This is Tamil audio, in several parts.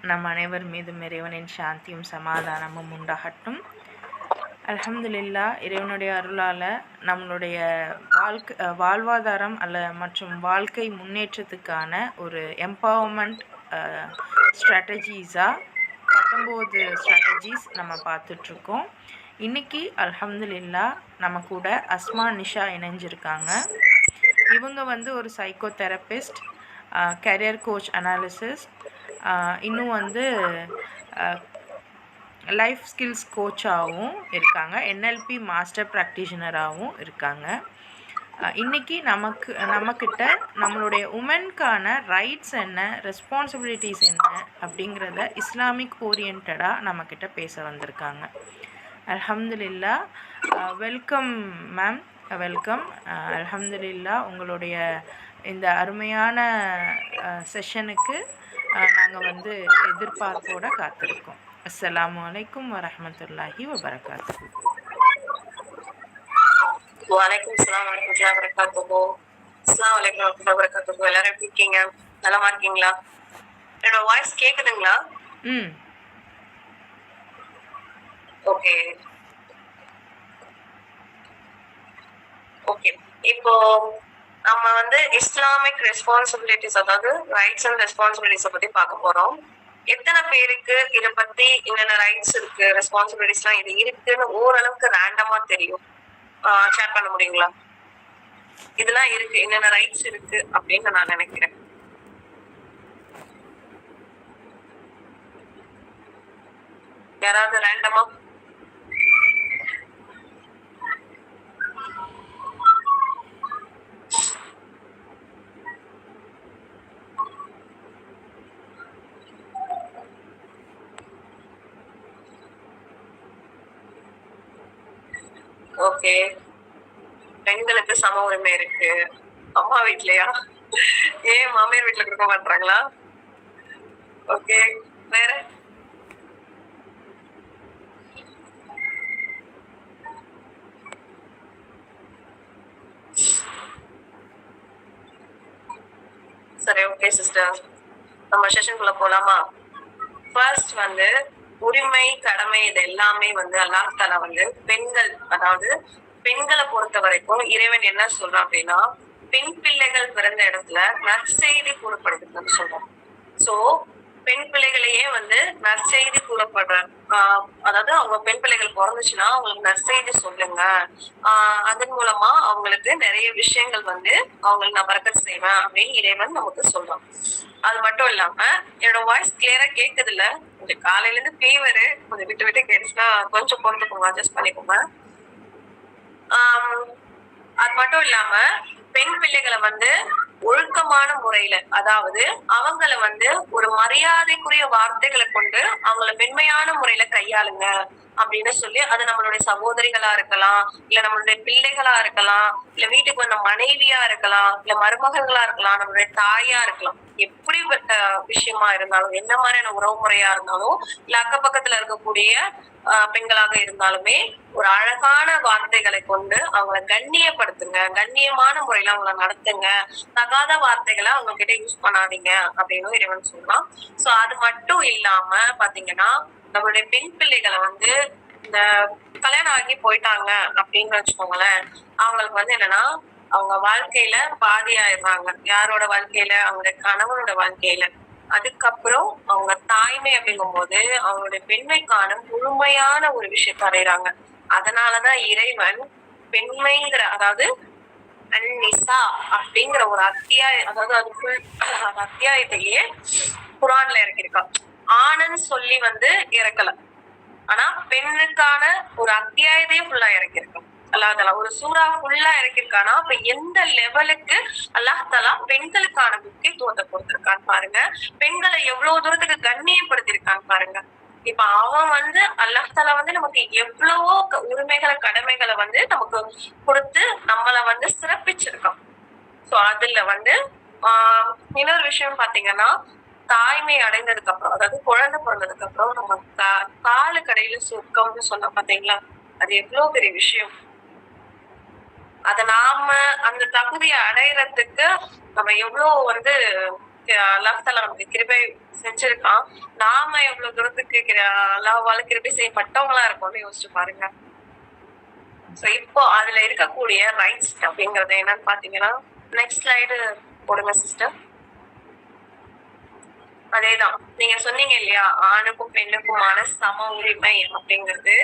நம் அனைவர் மீதும் இறைவனின் சாந்தியும் சமாதானமும் உண்டாகட்டும். அல்ஹம்துலில்லாஹ், இறைவனுடைய அருளால் நம்மளுடைய வாழ்வாதாரம் மற்றும் வாழ்க்கை முன்னேற்றத்துக்கான ஒரு எம்பவர்மெண்ட் ஸ்ட்ராட்டஜிஸாக 19 ஸ்ட்ராட்டஜிஸ் நம்ம பார்த்துட்ருக்கோம். இன்றைக்கி அல்ஹம்துலில்லாஹ் நம்ம கூட அஸ்மா நிஷா இணைஞ்சிருக்காங்க. இவங்க ஒரு psycho therapist, career coach analysis, இன்னும் லைஃப் ஸ்கில்ஸ் கோச்சாகவும் இருக்காங்க, என்எல்பி மாஸ்டர் ப்ராக்டிஷனராகவும் இருக்காங்க. இன்றைக்கி நம்மக்கிட்ட நம்மளுடைய உமனுக்கான ரைட்ஸ் என்ன, ரெஸ்பான்சிபிலிட்டிஸ் என்ன அப்படிங்கிறத இஸ்லாமிக் ஓரியன்டாக நம்மக்கிட்ட பேச வந்திருக்காங்க. அல்ஹம்துலில்லாஹ், வெல்கம் மேம், வெல்கம். அல்ஹம்துலில்லாஹ், உங்களுடைய இந்த அருமையான செஷனுக்கு நாங்கள் எதிர்பார்ப்போடு காத்திருக்கோம். அஸ்ஸலாமு அலைக்கும் வரஹ்மத்துல்லாஹி வபரகாத்துஹு. வலைக்கும் அஸ்ஸலாம் வரஹ்மத்துல்லாஹி வபரகாத்துஹு. அஸ்ஸலாமு அலைக்கும் வரஹ்மத்துல்லாஹி வபரகாத்துஹு. எல்லாரும் எப்படி இருக்கீங்க? நலமா இருக்கீங்களா? என்னோட வாய்ஸ் கேக்குதுங்களா? Okay okay. இப்போ நம்ம இஸ்லாமிக் ரெஸ்பான்சிபிலிட்டிஸ், அதாவது ரைட்ஸ் அண்ட் ரெஸ்பான்சிபிலிட்டிஸை பத்தி பார்க்க போறோம். எத்தனை பேருக்கு இதை பத்தி என்னென்ன ரைட்ஸ் இருக்கு, ரெஸ்பான்சிபிலிட்டிஸ்லாம் இது இருக்குன்னு ஓரளவுக்கு ரேண்டமா தெரியும்? ஷேர் பண்ண முடியுங்களா? இதெல்லாம் இருக்கு, என்னென்ன ரைட்ஸ் இருக்கு அப்படின்னு நான் நினைக்கிறேன். யாராவது ரேண்டமா? ஓகே, பெண்களுக்கு சம உரிமை இருக்கு. அம்மா வீட்லயா? ஏன் மாமியார் வீட்டுல கொடுக்க மாட்டாங்களா? ஓகே, வேற? சரி, ஓகே சிஸ்டர், நம்ம செஷனுக்குள்ள போலாமா? ஃபர்ஸ்ட் உரிமை, கடமை, இது எல்லாமே அல்லாஹ் தஆலா பெண்கள், அதாவது பெண்களை பொறுத்த வரைக்கும் இறைவன் என்ன சொல்றான் அப்படின்னா, பெண் பிள்ளைகள் பிறந்த இடத்துல நற்செய்தி கூறப்படுதுன்னு சொல்றான். சோ பெண் பிள்ளைகளையே நற்செய்தி கூறப்படுற, அதாவது அவங்க பெண் பிள்ளைகள் பிறந்துச்சுன்னா அவங்களுக்கு நற்செய்தி சொல்லுங்க, அதன் மூலமா அவங்களுக்கு நிறைய விஷயங்கள் அவங்களுக்கு நான் பரக்கத் செய்வேன் அப்படின்னு இறைவன் நமக்கு சொல்றான். அது மட்டும் இல்லாம, என்னோட வாய்ஸ் கிளியரா கேக்குது இல்ல? கொஞ்சம் காலையில இருந்து ஃபீவரு, கொஞ்சம் விட்டு விட்டு கேட்டுச்சுன்னா கொஞ்சம் பொறுத்துக்கோங்க, அட்ஜஸ்ட் பண்ணிக்கோங்க. அது மட்டும் இல்லாம பெண் பிள்ளைகளை ஒழுக்கமான முறையில, அதாவது அவங்கள ஒரு மரியாதைக்குரிய வார்த்தைகளை கொண்டு அவங்கள மென்மையான முறையில கையாளுங்க அப்படின்னு சொல்லி, அது நம்மளுடைய சகோதரிகளா இருக்கலாம், இல்ல நம்மளுடைய பிள்ளைகளா இருக்கலாம், இல்ல வீட்டுக்கு வந்த மனைவியா இருக்கலாம், இல்ல மருமகள்களா இருக்கலாம், நம்மளுடைய தாயா இருக்கலாம். எப்படிப்பட்ட விஷயமா இருந்தாலும், என்ன மாதிரியான உறவு முறையா இருந்தாலும், இல்ல அக்க பக்கத்துல இருக்கக்கூடிய பெண்களாக இருந்தாலுமே ஒரு அழகான வார்த்தைகளை கொண்டு அவங்கள கண்ணியப்படுத்துங்க, கண்ணியமான முறையில அவங்கள நடத்துங்க, தகாத வார்த்தைகளை அவங்க கிட்ட யூஸ் பண்ணாதீங்க அப்படின்னு இறைவன் சொல்லலாம். சோ அது மட்டும் இல்லாம பாத்தீங்கன்னா, நம்மளுடைய பெண் பிள்ளைகளை இந்த கல்யாணம் ஆகி போயிட்டாங்க அப்படின்னு வச்சுக்கோங்களேன், அவங்களுக்கு என்னன்னா அவங்க வாழ்க்கையில பாதி ஆயிடுறாங்க. யாரோட வாழ்க்கையில? அவங்களுடைய கணவனோட வாழ்க்கையில. அதுக்கப்புறம் அவங்க தாய்மை அப்படிங்கும் போது அவங்களுடைய பெண்மைக்கான முழுமையான ஒரு விஷயத்தை அடைகிறாங்க. அதனாலதான் இறைவன் பெண்மைங்கிற, அதாவது அந்நிசா அப்படிங்கிற ஒரு அத்தியாயம், அதாவது அது ஃபுல் அத்தியாயத்தையே குர்ஆன்ல இறக்கிருக்கான். ஆணுன்னு சொல்லி இறக்கல, ஆனா பெண்ணுக்கான ஒரு அத்தியாயத்தையே ஃபுல்லா இறக்கிருக்கான் அல்லாஹ் தஆலா. ஒரு சூறா ஃபுல்லா இறக்கிருக்கானா, அப்ப எந்த லெவலுக்கு அல்லாஹ் தஆலா பெண்களுக்கான முக்கியத்துவத்தை கொடுத்திருக்கான்னு பாருங்க. பெண்களை எவ்வளவு தூரத்துக்கு கண்ணியப்படுத்திருக்கான்னு பாருங்க. இப்ப அவன் அல்லாஹ் தஆலா நமக்கு எவ்வளவோ உரிமைகளை, கடமைகளை நமக்கு கொடுத்து நம்மள சிறப்பிச்சிருக்கான். சோ அதுல இன்னொரு விஷயம் பாத்தீங்கன்னா, தாய்மை அடைந்ததுக்கு அப்புறம், அதாவது குழந்தை பிறந்ததுக்கு அப்புறம் நம்ம காலு கடையில சொர்க்கம்னு சொன்ன பாத்தீங்களா, அது எவ்வளவு பெரிய விஷயம். அத நாம அந்த தகுதியை அடையறதுக்கு நம்ம எவ்வளவு அல்லாஹ் தஆலா நமக்கு கிருபை செஞ்சிருக்கான். நாம எவ்வளவு தூரத்துக்கு அல்லாஹ்வால கிருபை செய்யப்பட்டவங்களா இருக்கோம்னு யோசிச்சு பாருங்க. சோ இப்போ அதுல இருக்கக்கூடிய ரைட்ஸ் அப்படிங்கறது என்னன்னு பாத்தீங்கன்னா, நெக்ஸ்ட் ஸ்லைடு போடுங்க சிஸ்டர். அதேதான் நீங்க சொன்னீங்க இல்லையா, ஆணுக்கும் பெண்ணுக்குமான சம உரிமை அப்படிங்கிறது.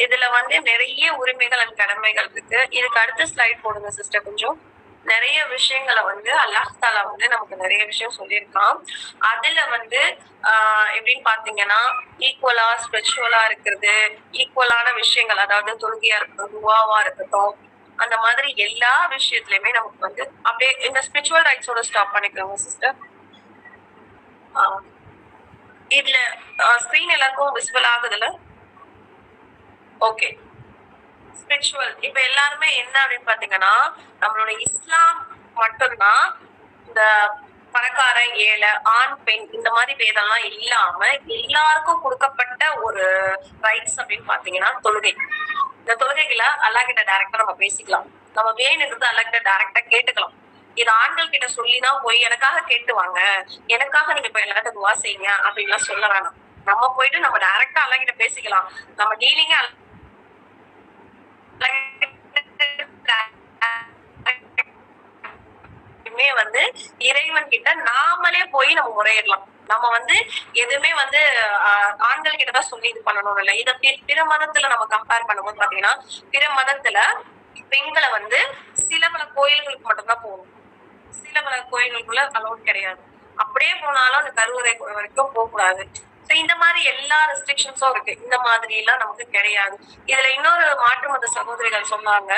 இதுல வந்து நிறைய உரிமைகள் அண்ட் கடமைகள் இருக்கு. இதுக்கு அடுத்த ஸ்லைட் போடுங்க சிஸ்டர். கொஞ்சம் நிறைய விஷயங்களை வந்து அல்லாஹ் தாலா வந்து நமக்கு நிறைய விஷயம் சொல்லியிருக்கான். அதுல வந்து எப்படின்னு பாத்தீங்கன்னா, ஈக்குவலா ஸ்பிரிச்சுவலா இருக்கிறது, ஈக்குவலான விஷயங்கள், அதாவது தொழுகையா இருக்கட்டும், துவாவா இருக்கட்டும், அந்த மாதிரி எல்லா விஷயத்திலயுமே நமக்கு வந்து அப்படியே இந்த ஸ்பிரிச்சுவல் ரைட்ஸோட ஸ்டாப் பண்ணிக்கோங்க சிஸ்டர். இதுல ஸ்கிரீன் எல்லாருக்கும் விசிபிள் ஆகுதுல்ல? ஓகே. ஸ்பிரிச்சுவல் இப்ப எல்லாருமே என்ன அப்படின்னு பாத்தீங்கன்னா, நம்மளோட இஸ்லாம் மட்டும்தான் இந்த பணக்கார ஏழை ஆண் பெண் இந்த மாதிரி பேதம்லாம் இல்லாம எல்லாருக்கும் கொடுக்கப்பட்ட ஒரு ரைட்ஸ் அப்படின்னு பாத்தீங்கன்னா தொழுகை. இந்த தொழுகைகளை அல்லாஹ் கிட்ட டைரக்டா நம்ம பேசிக்கலாம். நம்ம வேணுங்கிறது அல்லாஹ் கிட்ட டைரக்டா கேட்டுக்கலாம். இது ஆண்கள் கிட்ட சொல்லிதான் போய் எனக்காக கேட்டுவாங்க, எனக்காக நீங்க இப்ப எல்லாத்தையும் துவா செய்யுங்க அப்படின்லாம் சொல்ல வேணாம். நம்ம போயிட்டு நம்ம டைரக்டா அல்லாஹ் கிட்ட பேசிக்கலாம். நம்ம டீலிங்க வந்து இறைவன் கிட்ட நாமளே போய் நம்ம முறையிடலாம். நம்ம வந்து எதுவுமே வந்து ஆண்கள் கிட்டதான் சொல்லி இது பண்ணணும் இல்ல. இத பிற மதத்துல நம்ம கம்பேர் பண்ணும்போது பாத்தீங்கன்னா, பிற மதத்துல பெண்களை வந்து சில பல கோயில்களுக்கு மட்டும்தான் போகணும். சில பல கோயில்களுக்குள்ள அலோட் கிடையாது. அப்படியே போனாலும் அந்த கருவறை வரைக்கும் போக கூடாது. இந்த மாதிரி எல்லா ரெஸ்ட்ரிக்ஷன்ஸும் இருக்கு. இந்த மாதிரி எல்லாம் நமக்கு கிடையாது. இதுல இன்னொரு மாற்று மத சகோதரிகள் சொன்னாங்க,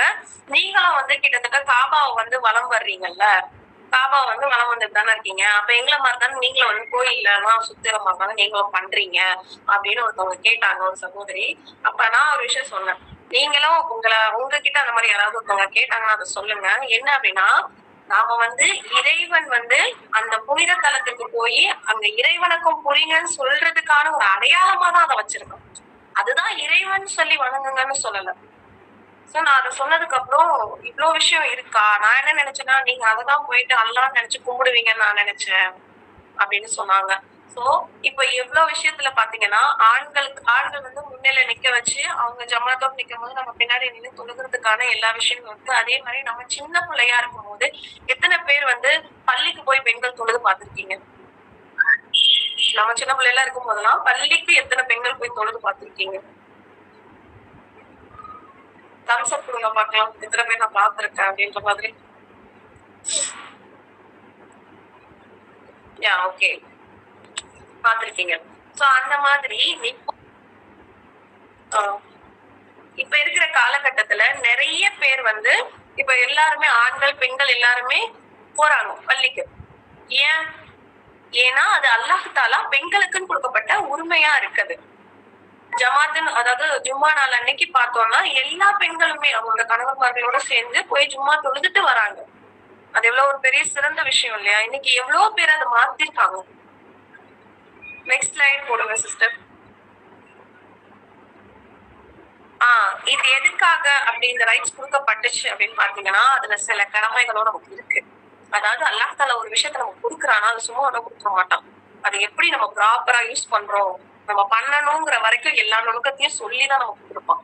நீங்களும் வந்து கிட்டத்தட்ட காபாவை வந்து வலம் வர்றீங்கல்ல, காபா வந்து வலம் வந்துட்டு தானே இருக்கீங்க, அப்ப எங்களை மாதிரி தானே நீங்களும் வந்து கோயில்லாம் சுத்திரமா தானே நீங்களும் பண்றீங்க அப்படின்னு ஒருத்தவங்க கேட்டாங்க, ஒரு சகோதரி. அப்ப நான் ஒரு விஷயம் சொன்னேன், நீங்களும் உங்ககிட்ட அந்த மாதிரி யாராவது ஒருத்தவங்க கேட்டாங்கன்னா அதை சொல்லுங்க. என்ன அப்படின்னா, நாம வந்து இறைவன் வந்து அந்த புனித தலத்துக்கு போய் அங்க இறைவனுக்கும் புரிங்கன்னு சொல்றதுக்கான ஒரு அடையாளமா தான் அதை வச்சிருக்கோம். அதுதான் இறைவன் சொல்லி வணங்குங்கன்னு சொல்லல. சோ நான் அதை சொன்னதுக்கு அப்புறம் இவ்வளவு விஷயம் இருக்கா, நான் என்ன நினைச்சேன்னா நீங்க அததான் போயிட்டு அல்லான்னு நினைச்சு கும்பிடுவீங்கன்னு நான் நினைச்சேன் அப்படின்னு சொன்னாங்க. சோ இப்ப எவ்வளவு விஷயத்துல பாத்தீங்கன்னா, ஆண்கள் வந்து முன்னிலை நிக்க வச்சு அவங்க ஜமாத்தோட நிக்கும் போது நம்ம பின்னாடி நின்று தொழுகிறதுக்கான எல்லா விஷயங்களும் இருக்கு. அதே மாதிரி நம்ம சின்ன பிள்ளையா இருக்கும் போது எத்தனை பேர் வந்து பள்ளிக்கு போய் பெண்கள் தொழுது பார்த்திருக்கீங்க? நம்ம சின்ன பிள்ளைலாம் இருக்கும் போதெல்லாம் பள்ளிக்கு எத்தனை பெண்கள் போய் தொழுது பார்த்திருக்கீங்க? தம்ஸ் அப் கொடுங்க பார்க்கலாம், எத்தனை பேர் நான் பார்த்திருக்கேன் அப்படின்ற மாதிரி. ஓகே, பார்த்திருக்கீங்க. சோ அந்த மாதிரி இப்ப இருக்கிற காலகட்டத்துல நிறைய பேர் வந்து இப்ப எல்லாருமே ஆண்கள் பெண்கள் எல்லாருமே போறாங்க பள்ளிக்கு. ஏன்னா அது அல்லாஹ் தாலா பெண்களுக்குன்னு கொடுக்கப்பட்ட உரிமையா இருக்குது. ஜமாத்துன்னு, அதாவது ஜும்மா நாள் அன்னைக்கு பார்த்தோம்னா எல்லா பெண்களுமே அவங்களோட கணவன்மார்களோட சேர்ந்து போய் ஜும்மா தொழுதுட்டு வராங்க. அது எவ்வளவு ஒரு பெரிய சிறந்த விஷயம் இல்லையா? இன்னைக்கு எவ்வளவு பேர் அதை மாத்திருக்காங்க. நெக்ஸ்ட் ஸ்லைட் போடுங்க சிஸ்டர். இது எதுக்காக அப்படி இந்த ரைட்ஸ் கொடுக்கப்பட்டுச்சு அப்படின்னு பாத்தீங்கன்னா, அதுல சில கடமைகளும் நமக்கு இருக்கு. அதாவது அல்லாஹ் தாலா ஒரு விஷயத்த நமக்கு கொடுக்குறானா அது சும்மா ஒன்றும் கொடுக்க மாட்டான். அதை எப்படி நம்ம ப்ராப்பரா யூஸ் பண்றோம், நம்ம பண்ணணுங்கிற வரைக்கும் எல்லா நுணுக்கத்தையும் சொல்லிதான் நமக்கு கொடுப்பான்.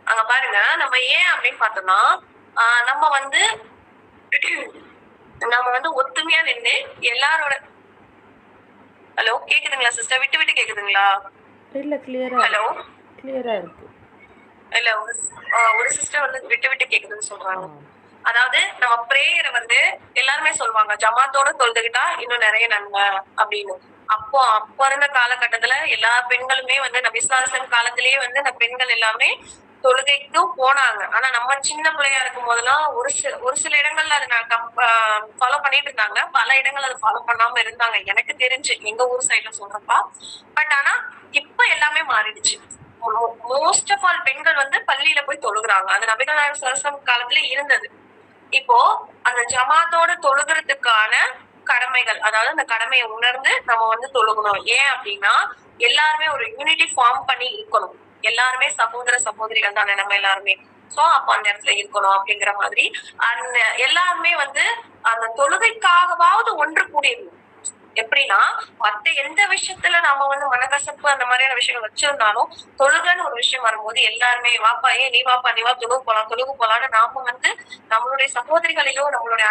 அங்க பாருங்க, நம்ம ஏன் அப்படின்னு பார்த்தோம்னா, நம்ம வந்து ஒத்துமையா நின்று எல்லாரோட. ஹலோ, கேக்குதுங்களா சிஸ்டர்? விட்டு விட்டு கேக்குதுங்களா? இல்ல, கிளியரா. ஹலோ, கிளியரா இருக்கு. இல்ல, ஒரு சிஸ்டர் வந்து விட்டு விட்டு கேக்குதுன்னு சொல்றாங்க. அதாவது நம்ம பிரேயரை வந்து எல்லாருமே சொல்லுவாங்க, ஜமாத்தோட தொழுதுகிட்டா இன்னும் நிறைய நன்மை அப்படின்னு. அப்ப இருந்த காலகட்டத்துல எல்லா பெண்களுமே வந்து நபி ஸல்லல்லாஹு அலைஹி வஸல்லம் காலத்திலேயே வந்து அந்த பெண்கள் எல்லாமே தொழுகைக்கும் போனாங்க. ஆனா நம்ம சின்ன பிள்ளையா இருக்கும் போதெல்லாம் ஒரு சில இடங்கள்ல அதை ஃபாலோ பண்ணிட்டு இருந்தாங்க, பல இடங்கள் அதை ஃபாலோ பண்ணாம இருந்தாங்க எனக்கு தெரிஞ்சு, எங்க ஊர் சைட்ல சொல்றப்பா. பட் ஆனா இப்ப எல்லாமே மாறிடுச்சு. மோஸ்ட் ஆஃப் ஆல் பெண்கள் வந்து பள்ளியில போய் தொழுகிறாங்க. அது நபிகள் நாயகம் ஸல்லல்லாஹு அலைஹி வஸல்லம் காலத்துல இருந்தது. இப்போ அந்த ஜமாத்தோட தொழுகிறதுக்கான கடமைகள், அதாவது அந்த கடமையை உணர்ந்து நம்ம வந்து தொழுகணும். ஏன் அப்படின்னா எல்லாருமே ஒரு யூனிட்டி ஃபார்ம் பண்ணி இருக்கணும். எல்லாருமே சகோதர சகோதரிகள் தானே நம்ம எல்லாருமே. சோ அப்ப அந்த இடத்துல இருக்கணும் அப்படிங்கிற மாதிரி அந்த எல்லாருமே வந்து அந்த தொழுகைக்காகவாவது ஒன்று கூடியிருந்தோம். எப்படின்னா மத்த எந்த விஷயத்துல நாம வந்து மனக்கசப்பு அந்த மாதிரியான விஷயங்கள் வச்சிருந்தாலும் தொழுகைன்னு ஒரு விஷயம் வரும்போது எல்லாருமே வாப்பா நீ வாப்பா நீ வா தொழுகு போலான்னு நாம வந்து நம்மளுடைய சகோதரிகளையோ நம்மளுடைய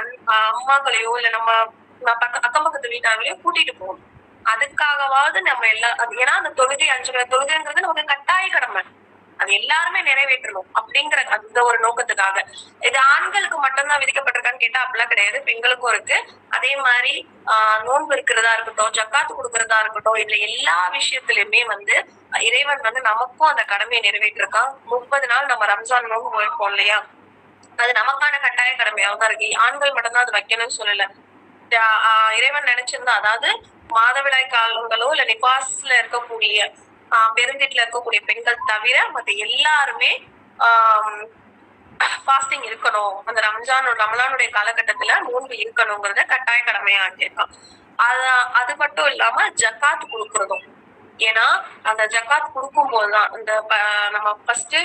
அம்மாக்களையோ இல்ல நம்ம அக்கம் பக்கத்து வீட்டார்களையோ கூட்டிட்டு போகணும். அதுக்காகவாவது நம்ம ஏன்னா அந்த தொழுகை 5 தொழுகைங்கிறது நமக்கு கட்டாய கடமை, அது எல்லாருமே நிறைவேற்றணும் அப்படிங்கிற அந்த ஒரு நோக்கத்துக்காக. இது ஆண்களுக்கு மட்டும்தான் விதிக்கப்பட்டிருக்கான்னு கேட்டா அப்படிலாம் கிடையாது, பெண்களுக்கும் இருக்கு. அதே மாதிரி நோன்பு இருக்கிறதா இருக்கட்டும், ஜக்காத்து கொடுக்கறதா இருக்கட்டும், இதுல எல்லா விஷயத்திலுமே வந்து இறைவன் வந்து நமக்கும் அந்த கடமையை நிறைவேற்றிருக்கான். 30 நாள் நம்ம ரம்ஜான் நோன்பு வைப்போம் இல்லையா, அது நமக்கான கட்டாய கடமையாக தான் இருக்கு. ஆண்கள் மட்டும்தான் அது வைக்கணும்னு சொல்லல. இறைவன் நினைச்சிருந்தா, அதாவது மாதவிடாய் காலங்களோ இல்ல நிபாஸ்ல இருக்கக்கூடிய பெருந்தீட்டுல இருக்கக்கூடிய பெண்கள் தவிர மத்த எல்லாருமே ஃபாஸ்டிங் இருக்கணும், அந்த ரமலானுடைய காலகட்டத்துல நோன்பு இருக்கணுங்கிறத கட்டாய கடமையா ஆக்கியிருக்கான். அது மட்டும் இல்லாம ஜக்காத் கொடுக்கறதும். ஏன்னா அந்த ஜக்காத் கொடுக்கும் போதுதான் நம்ம ஃபர்ஸ்ட்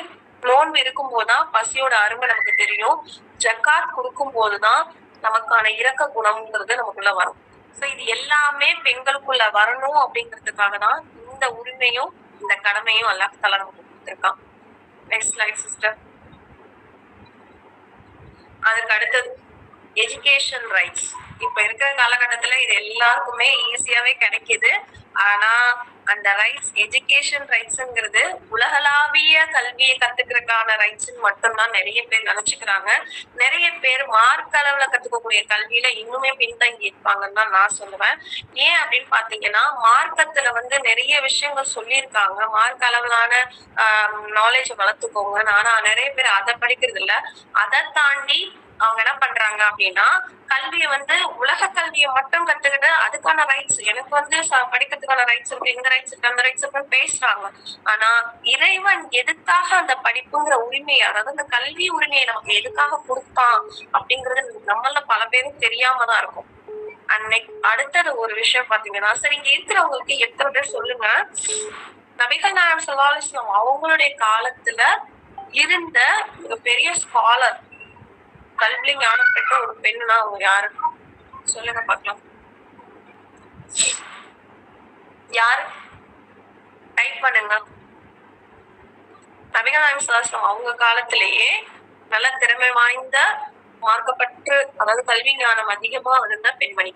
நோன்பு இருக்கும் போதுதான் பசியோட அருமை நமக்கு தெரியும். ஜக்காத் கொடுக்கும் போதுதான் நமக்கான இரக்க குணம்ங்கிறது நமக்குள்ள வரும். சோ இது எல்லாமே பெண்களுக்குள்ள வரணும் அப்படிங்கிறதுக்காக தான் இந்த உரிமையும் இந்த கடமையும் அல்லாஹ் தஆலா நமக்கு கொடுத்திருக்கான். Next slide sister. அதுக்கு அடுத்தது எஜுகேஷன் ரைட்ஸ். இப்ப இருக்கிற காலகட்டத்துல இது எல்லாருக்குமே ஈஸியாவே கிடைக்குது. ஆனா அந்த ரைட்ஸ், எஜுகேஷன் ரைட்ஸ்ங்கிறது உலகளாவிய கல்வியை கத்துக்கிறதுக்கான ரைட்ஸ் மட்டும்தான் நிறைய பேர் நினைச்சுக்கிறாங்க. நிறைய பேர் மார்க்க அளவுல கத்துக்கக்கூடிய கல்வியில இன்னுமே பின்தங்கி இருப்பாங்கன்னு தான் நான் சொல்லுவேன். ஏன் அப்படின்னு பாத்தீங்கன்னா, மார்க்கத்துல வந்து நிறைய விஷயங்கள் சொல்லியிருக்காங்க, மார்க்க அளவிலான நாலேஜ் வளர்த்துக்கோங்க. ஆனா நிறைய பேர் அதை படிக்கிறது இல்ல. அதை தாண்டி அவங்க என்ன பண்றாங்க அப்படின்னா, கல்வியை வந்து உலக கல்வியை மட்டும் கத்துக்கிட்டு அதுக்கான ரைட்ஸ், எனக்கு வந்து படிக்கிறதுக்கான ரைட்ஸ் இருக்கு, இந்த ரைட்ஸ் இருக்கு, அந்த ரைட்ஸ் இருக்குன்னு பேசுறாங்க. ஆனா இறைவன் எதுக்காக அந்த படிப்புங்கிற உரிமையை, அதாவது அந்த கல்வி உரிமையை நமக்கு எதுக்காக கொடுத்தான் அப்படிங்கிறது நம்மள பல பேரும் தெரியாம தான் இருக்கும். அன்னைக்கு அடுத்தது ஒரு விஷயம் பாத்தீங்கன்னா, சரி இங்க இருக்கிறவங்களுக்கு எத்தனை பேர் சொல்லுங்க, நபிகள் நாயகம் ஸல்லல்லாஹு அலைஹி வஸல்லம் அவங்களுடைய காலத்துல இருந்த பெரிய ஸ்காலர், கல்வி ஞானம் பெற்ற ஒரு பெண்ணுனா அவங்க யாரு சொல்லுங்க பாக்கலாம். யாரு டைப் பண்ணுங்க. நபிகள் நாயகம் ஸல்லல்லாஹு அலைஹி வஸல்லம் அவங்க காலத்திலேயே நல்ல திறமை வாய்ந்த மார்க்கப்பட்டு, அதாவது கல்வி ஞானம் அதிகமா இருந்த பெண்மணி.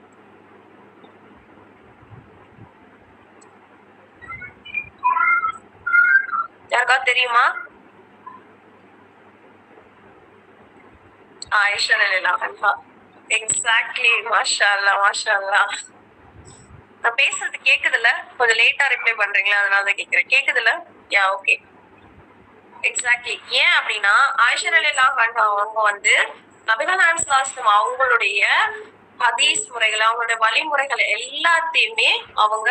யாருக்காவது தெரியுமா? ஆயிஷா ரலியல்லாஹு அன்ஹா. எக்ஸாக்ட்லி. மாஷா அல்லாஹ், மாஷா அல்லாஹ். நான் பேசுறது கேக்குதுல? கொஞ்சம் லேட்டா ரிப்ளை பண்றீங்களா, அதனால தான் கேக்குறேன். கேக்குதுல? யா, ஓகே. எக்ஸாக்ட்லி. ஏன் அப்படின்னா, ஆயிஷா ரலியல்லாஹு அன்ஹா அவங்க வந்து நபிகள் நாயகம் ஸல்லல்லாஹு அலைஹி வஸல்லம் அவங்களுடைய ஹதீஸ் முறைகள், அவங்களுடைய வழிமுறைகள் எல்லாத்தையுமே அவங்க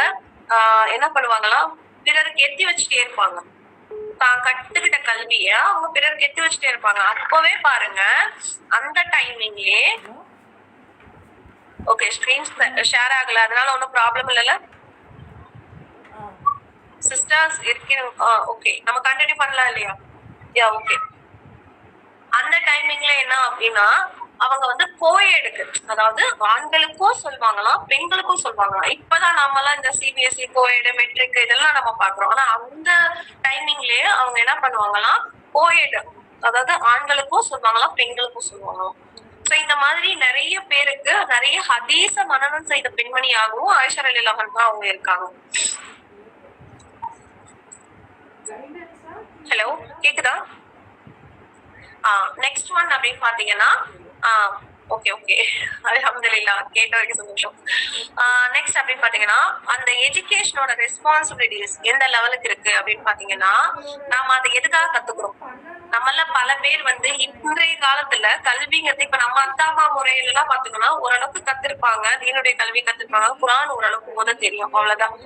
என்ன பண்ணுவாங்களா, பிறருக்கு எத்தி வச்சுட்டே இருப்பாங்க. தான் கத்துக்கிட்ட கல்விய அவங்க பிறருக்கு எத்தி வச்சுட்டே இருப்பாங்க. அப்பவே பாருங்க, அந்த டைமிங்லயே ஓகே, ஸ்கிரீன் ஷேர் ஆகல, அதனால ஒன்னும் ப்ராப்ளம் இல்லைல்ல சிஸ்டர்ஸ்? ஓகே, நம்ம கண்டினியூ பண்ணலாம் இல்லையா? யா, ஓகே. அந்த டைமிங்ல என்ன அப்படின்னா, அவங்க வந்து கோயெடுக்கு, அதாவது ஆண்களுக்கும் சொல்லுவாங்களாம் பெண்களுக்கும் சொல்லுவாங்களாம். இப்பதான் நாம எல்லாம் இந்த சிபிஎஸ்இ கோயெடு மெட்ரிக் இதெல்லாம் நம்ம பாக்குறோம். ஆனா அந்த டைமிங்லயே அவங்க என்ன பண்ணுவாங்களாம், கோயெடு, அதாவது ஆண்களுக்கும் சொல்லுவாங்களாம் பெண்களுக்கும் சொல்லுவாங்களாம். சோ இந்த மாதிரி நிறைய பேருக்கு நிறைய ஹதீஸ மனனம் செய்த பெண்மணியாகவும் ஆயிஷா ரலியல்லாஹு அன்ஹா அவங்க இருக்காங்க. ஹலோ, கேக்குதா? நெக்ஸ்ட் ஒன் அப்படின்னு பாத்தீங்கன்னா, ஓகே ஓகே, அல்ஹம்துலில்லாஹ், கேட்ட வரைக்கும் சந்தோஷம். நெக்ஸ்ட் அப்படின்னு பாத்தீங்கன்னா, அந்த எஜுகேஷனோட ரெஸ்பான்சிபிலிட்டிஸ் எந்த லெவலுக்கு இருக்கு அப்படின்னு பாத்தீங்கன்னா, நாம அதை எதுக்காக கத்துக்கிறோம்? நம்மள பல பேர் வந்து இன்றைய காலத்துல கல்விங்கிறது, இப்ப நம்ம அத்தா அம்மா முறையில எல்லாம் பாத்தீங்கன்னா ஓரளவுக்கு கத்திருப்பாங்க, தீனுடைய கல்வி கத்திருப்பாங்க, குர்ஆன் ஓரளவுக்கு ஓத தெரியும், அவ்வளவுதான்.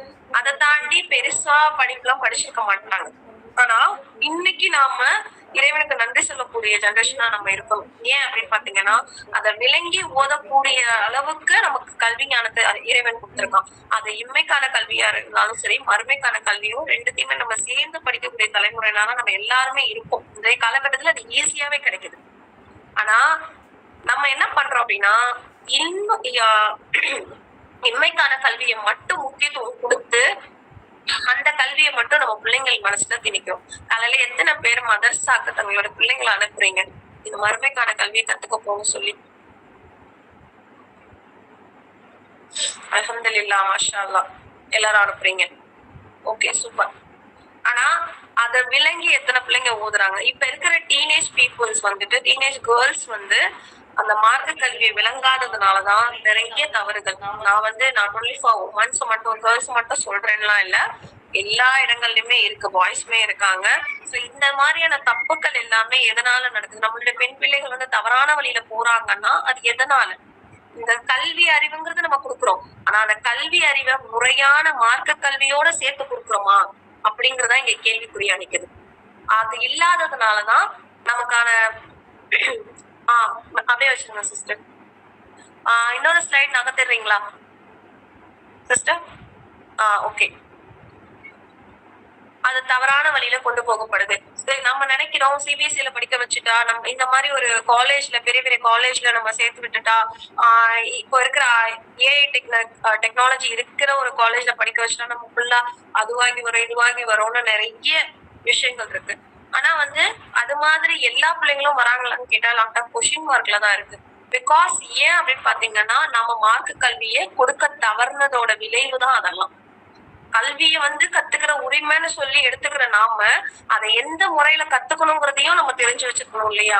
அதை தாண்டி பெருசா படிப்புலாம் படிச்சிருக்க மாட்டாங்க. ஆனா இன்னைக்கு நாம இறைவனுக்கு நன்றி சொல்லக்கூடிய ஜெனரேஷனா நம்ம இருக்கணும். ஏன் அப்படின்னு பாத்தீங்கன்னா, அதை விளங்கி ஓதக்கூடிய அளவுக்கு நமக்கு கல்வி ஞானத்தை இறைவன் கொடுத்திருக்கான். அது இம்மைக்கான கல்வியா இருந்தாலும் சரி, மறுமைக்கான கல்வியும் ரெண்டுத்தையுமே நம்ம சேர்ந்து படிக்கக்கூடிய தலைமுறையினால நம்ம எல்லாருமே இருப்போம். இன்றைய காலகட்டத்துல அது ஈஸியாவே கிடைக்குது. ஆனா நம்ம என்ன பண்றோம் அப்படின்னா, இன்னும் இன்மைக்கான கல்வியை மட்டும் முக்கியத்துவம் கொடுத்து அந்த கல்வியை மட்டும் நம்ம பிள்ளைங்கள் மனசுல திணிக்கிறோம். காலையில எத்தனை பேர் மதர்சாக்கு தங்களோட பிள்ளைங்களை அனுப்புறீங்க இந்த மறுமைக்கான கல்வியை கத்துக்க போக சொல்லி? அல்ஹம்துலில்லாஹ், மாஷா அல்லாஹ், எல்லாரும் அனுப்புறீங்க. Okay, super. ஆனா அத விளங்கி எத்தனை பிள்ளைங்க ஓதுறாங்க? இப்ப இருக்கிற டீனேஜ் பீப்புள்ஸ் வந்துட்டு, டீனேஜ் கேர்ள்ஸ் வந்து அந்த மார்க்க கல்வியை விளங்காததுனாலதான் நிறைய தவறுகள். நான் ஒன்லி ஃபார் உமன்ஸ் மட்டும், கேர்ள்ஸ் மட்டும் சொல்றேன்லாம் இல்ல, எல்லா இடங்கள்லயுமே இருக்கு, பாய்ஸ்மே இருக்காங்க. சோ இந்த மாதிரியான தப்புக்கள் எல்லாமே எதனால நடக்குது? நம்மளுடைய பெண் பிள்ளைகள் வந்து தவறான வழியில போறாங்கன்னா அது எதனால? இந்த கல்வி அறிவுங்கிறது நம்ம கொடுக்குறோம், ஆனா அந்த கல்வி அறிவை முறையான மார்க்க கல்வியோட சேர்த்து கொடுக்குறோமா அப்படிங்கறதா இங்க கேள்விக்குறியா நிக்குது. அது இல்லாததுனாலதான் நமக்கான அப்படியே வச்சுருங்க சிஸ்டர். இன்னொரு ஸ்லைட் நகர்த்திடுறீங்களா சிஸ்டர்? ஓகே. அது தவறான வழியில கொண்டு போகப்படுது. நம்ம நினைக்கிறோம் சிபிஎஸ்சில படிக்க வச்சுட்டா, நம்ம இந்த மாதிரி ஒரு காலேஜ்ல, பெரிய பெரிய காலேஜ்ல நம்ம சேர்த்து விட்டுட்டா, இப்போ இருக்கிற ஏஐ டெக்னாலஜி இருக்கிற ஒரு காலேஜ்ல படிக்க வச்சுட்டா நம்ம ஃபுல்லா அதுவாகி வரும் இதுவாகி வரும்னு நிறைய விஷயங்கள் இருக்கு. ஆனா வந்து அது மாதிரி எல்லா பிள்ளைங்களும் வராங்களான்னு கேட்டா லாட் ஆஃப் கொஸ்டின் மார்க்ல தான் இருக்கு. பிகாஸ் ஏன் அப்படின்னு பாத்தீங்கன்னா, நம்ம மார்க்க கல்வியை கொடுக்க தவறுனதோட விளைவு தான் அதெல்லாம். கல்வியை வந்து கத்துக்கிற உரிமைன்னு சொல்லி எடுத்துக்கிற நாம அதை எந்த முறையில கத்துக்கணுங்கிறதையும் நம்ம தெரிஞ்சு வச்சுக்கணும் இல்லையா?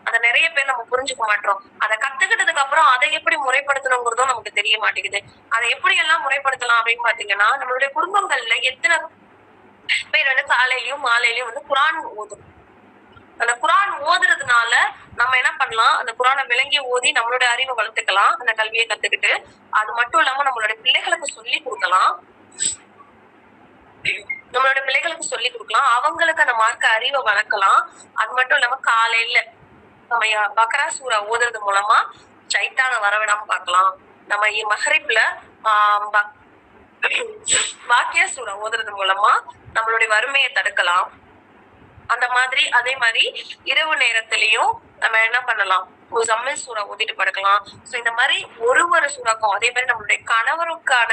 அத நிறைய பேர் நம்ம புரிஞ்சுக்க மாட்டோம். அதை கத்துக்கிட்டதுக்கு அப்புறம் அதை எப்படி முறைப்படுத்தணுங்கிறதும் நமக்கு தெரிய மாட்டேங்குது. அதை எப்படி எல்லாம் முறைப்படுத்தலாம் அப்படின்னு பாத்தீங்கன்னா, நம்மளுடைய குடும்பங்கள்ல எத்தனை பேர் வந்து காலையிலயும் மாலையிலயும் வந்து குரான் ஓதும். அந்த குரான் ஓதுறதுனால நம்ம என்ன பண்ணலாம், அந்த குரானை விளங்கி ஓதி நம்மளோட அறிவை வளர்த்துக்கலாம், அந்த கல்வியை கத்துக்கிட்டு. அது மட்டும் இல்லாம நம்மளோட பிள்ளைகளுக்கு சொல்லி கொடுக்கலாம், அவங்களுக்கு அந்த மார்க்க அறிவை வளர்க்கலாம். அது மட்டும் இல்லாம காலையில நம்ம பக்ரா சூரா ஓதுறது மூலமா சைத்தான வரவிடாம பார்க்கலாம். நம்ம மஹரிப்ல வாக்கியா சூரா ஓதுறது மூலமா நம்மளுடைய வறுமையை தடுக்கலாம். அந்த மாதிரி அதே மாதிரி இரவு நேரத்திலையும் நம்ம என்ன பண்ணலாம், ஒரு ஜம்மில் சூறா ஓதிட்டு படுக்கலாம். சோ இந்த மாதிரி ஒரு சூறாக்கும் அதே மாதிரி நம்மளுடைய கணவருக்கான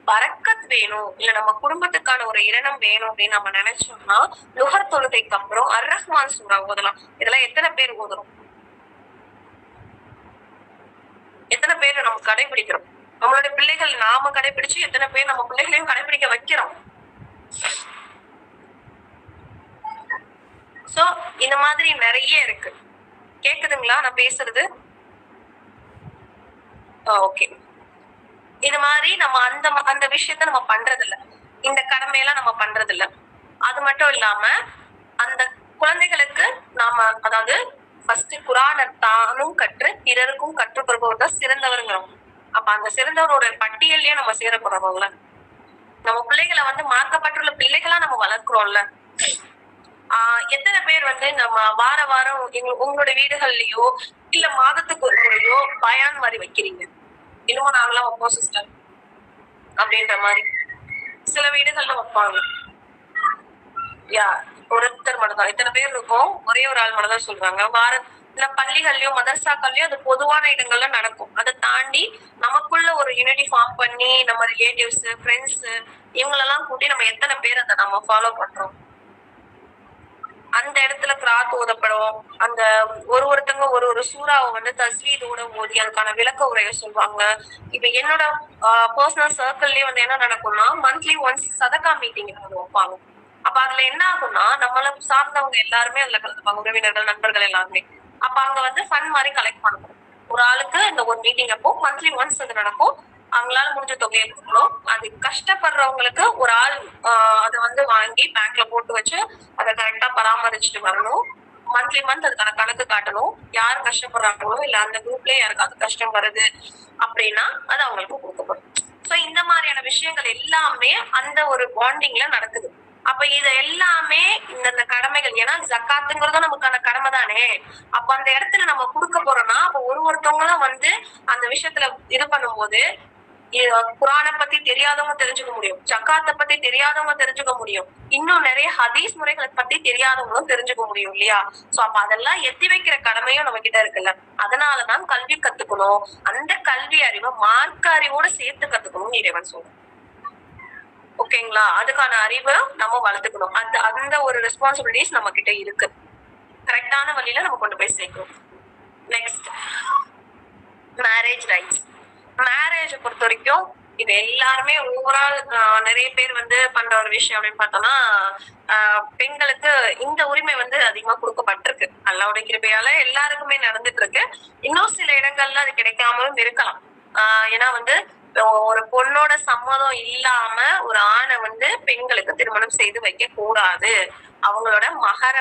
பரக்கத் வேணும், இல்ல நம்ம குடும்பத்துக்கான ஒரு இரணம் வேணும் அப்படின்னு நம்ம நினைச்சோம்னா லுஹர் தொழுகைக்கு அப்புறம் அர்-ரஹ்மான் சூறா ஓதலாம். இதெல்லாம் எத்தனை பேர் ஓதுறோம்? எத்தனை பேர் நம்ம கடைபிடிக்கிறோம்? நம்மளுடைய பிள்ளைகள் நாம கடைபிடிச்சு எத்தனை பேர் நம்ம பிள்ளைகளையும் கடைபிடிக்க வைக்கிறோம்? சோ இந்த மாதிரி நிறைய இருக்கு. கேக்குதுங்களா நான் பேசுறது? ஓகே. இது மாதிரி நம்ம அந்த விஷயத்த நம்ம பண்றது இல்ல, இந்த கடமையெல்லாம் நம்ம பண்றது இல்ல. அது மட்டும் இல்லாம அந்த குழந்தைகளுக்கு நாம அதாவது ஃபர்ஸ்ட் குரானை தானும் கற்று பிறருக்கும் கற்றுக் கொடுப்பவர் தான் சிறந்தவருங்கிறோம். அப்ப அந்த சிறந்தவரோட பட்டியல்லயே நம்ம சேரப்படுறவங்கள, நம்ம பிள்ளைகளை வந்து மார்க்கப்பட்டுள்ள பிள்ளைகளா நம்ம வளர்க்கிறோம்ல. எத்தனை பேர் வந்து நம்ம வாரம் உங்களோட வீடுகள்லயோ இல்ல மாதத்துக்கு ஒரு முறையோ பயான் மாதிரி வைக்கிறீங்க? இன்னமும் நாங்களாம் வைப்போம் சிஸ்டர் அப்படின்ற மாதிரி சில வீடுகள்ல வைப்பாங்க. ஒருத்தர் மட்டும் தான், இத்தனை பேர் இருக்கும், ஒரே ஒரு ஆள் மட்டும் தான் சொல்றாங்க. இல்ல பள்ளிகள்லயோ மதரசாக்கள்லயோ அது பொதுவான இடங்கள்ல நடக்கும். அதை தாண்டி நமக்குள்ள ஒரு யூனிட்டி ஃபார்ம் பண்ணி நம்ம ரிலேட்டிவ்ஸ், ஃப்ரெண்ட்ஸ் இவங்களெல்லாம் கூட்டி நம்ம எத்தனை பேர் அதை நம்ம ஃபாலோ பண்றோம்? அந்த இடத்துல கிராத் ஓதப்படும். அந்த ஒருத்தங்க ஒரு சூறாவை வந்து தஸ்வீதோட ஓதி அதுக்கான விளக்க உரையை சொல்லுவாங்க. இப்ப என்னோட பர்சனல் சர்க்கிள்லயே வந்து என்ன நடக்கும்னா, மந்த்லி ஒன்ஸ் சதகா மீட்டிங் வைப்பாங்க. அப்ப அதுல என்ன ஆகும்னா, நம்மள சார்ந்தவங்க எல்லாருமே அதுல கலந்துப்பாங்க, உறவினர்கள், நண்பர்கள் எல்லாருமே. அப்ப அங்க வந்து ஃபண்ட் மாதிரி கலெக்ட் பண்ணுவோம். ஒரு ஆளுக்கு இந்த ஒரு மீட்டிங் அப்போ மந்த்லி ஒன்ஸ் அது நடக்கும். அவங்களால முடிஞ்ச தொகையை கொடுக்கணும். அது கஷ்டப்படுறவங்களுக்கு ஒரு ஆள் அதை வந்து வாங்கி பேங்க்ல போட்டு வச்சு அதை கரெக்டா பராமரிச்சுட்டு வரணும். மந்த்லி மந்த் அதுக்கான கணக்கு காட்டணும். யாரு கஷ்டப்படுறாங்களோ இல்ல அந்த குரூப்லயே யாருக்காவது கஷ்டம் வருது அப்படின்னா அது அவங்களுக்கு கொடுக்கப்படும். சோ இந்த மாதிரியான விஷயங்கள் எல்லாமே அந்த ஒரு பாண்டிங்ல நடக்குது. அப்ப இது எல்லாமே இந்த கடமைகள், ஏன்னா ஜக்காத்துங்கிறதும் நமக்கான கடமை தானே. அப்ப அந்த இடத்துல நம்ம கொடுக்க போறோம்னா அப்ப ஒருத்தவங்களும் வந்து அந்த விஷயத்துல இது பண்ணும்போது குரானை பத்தி தெரியாதவங்க தெரிஞ்சுக்க முடியும், ஜக்காத்தை பத்தி தெரியாதவங்க தெரிஞ்சுக்க முடியும், இன்னும் நிறைய ஹதீஸ் முறைகளை பத்தி தெரியாதவங்களும் தெரிஞ்சுக்க முடியும் இல்லையா? சோ அப்ப அதெல்லாம் எத்தி வைக்கிற கடமையும் நம்ம கிட்ட இருக்குல்ல. அதனாலதான் கல்வி கத்துக்கணும். அந்த கல்வி அறிவை மார்க்க அறிவோட சேர்த்து கத்துக்கணும்னு இறைவன் சொல்றான். ஓகேங்களா? அதுக்கான அறிவை நம்ம வளர்த்துக்கணும். அந்த ஒரு ரெஸ்பான்சிபிலிட்டிஸ் நம்ம கிட்ட இருக்கு. கரெக்டான வழியில நம்ம கொண்டு போய் சேர்க்கணும். Next, marriage rights. மேரேஜை பொறுத்த வரைக்கும் இது எல்லாருமே ஓவரால் நிறைய பேர் பண்ற ஒரு விஷயம் அப்படின்னு பார்த்தோம்னா, பெண்களுக்கு இந்த உரிமை அதிகமா கொடுக்கப்பட்டிருக்கு. அல்லாஹ்வுடைய கிருபையால எல்லாருக்குமே நடந்துட்டு இருக்கு. இன்னும் சில இடங்கள்ல அது கிடைக்காமலும் இருக்கலாம். ஏன்னா ஒரு பொண்ணோட சம்மதம் இல்லாம ஒரு ஆணை பெண்களுக்கு திருமணம் செய்து வைக்க கூடாது. அவங்களோட மகர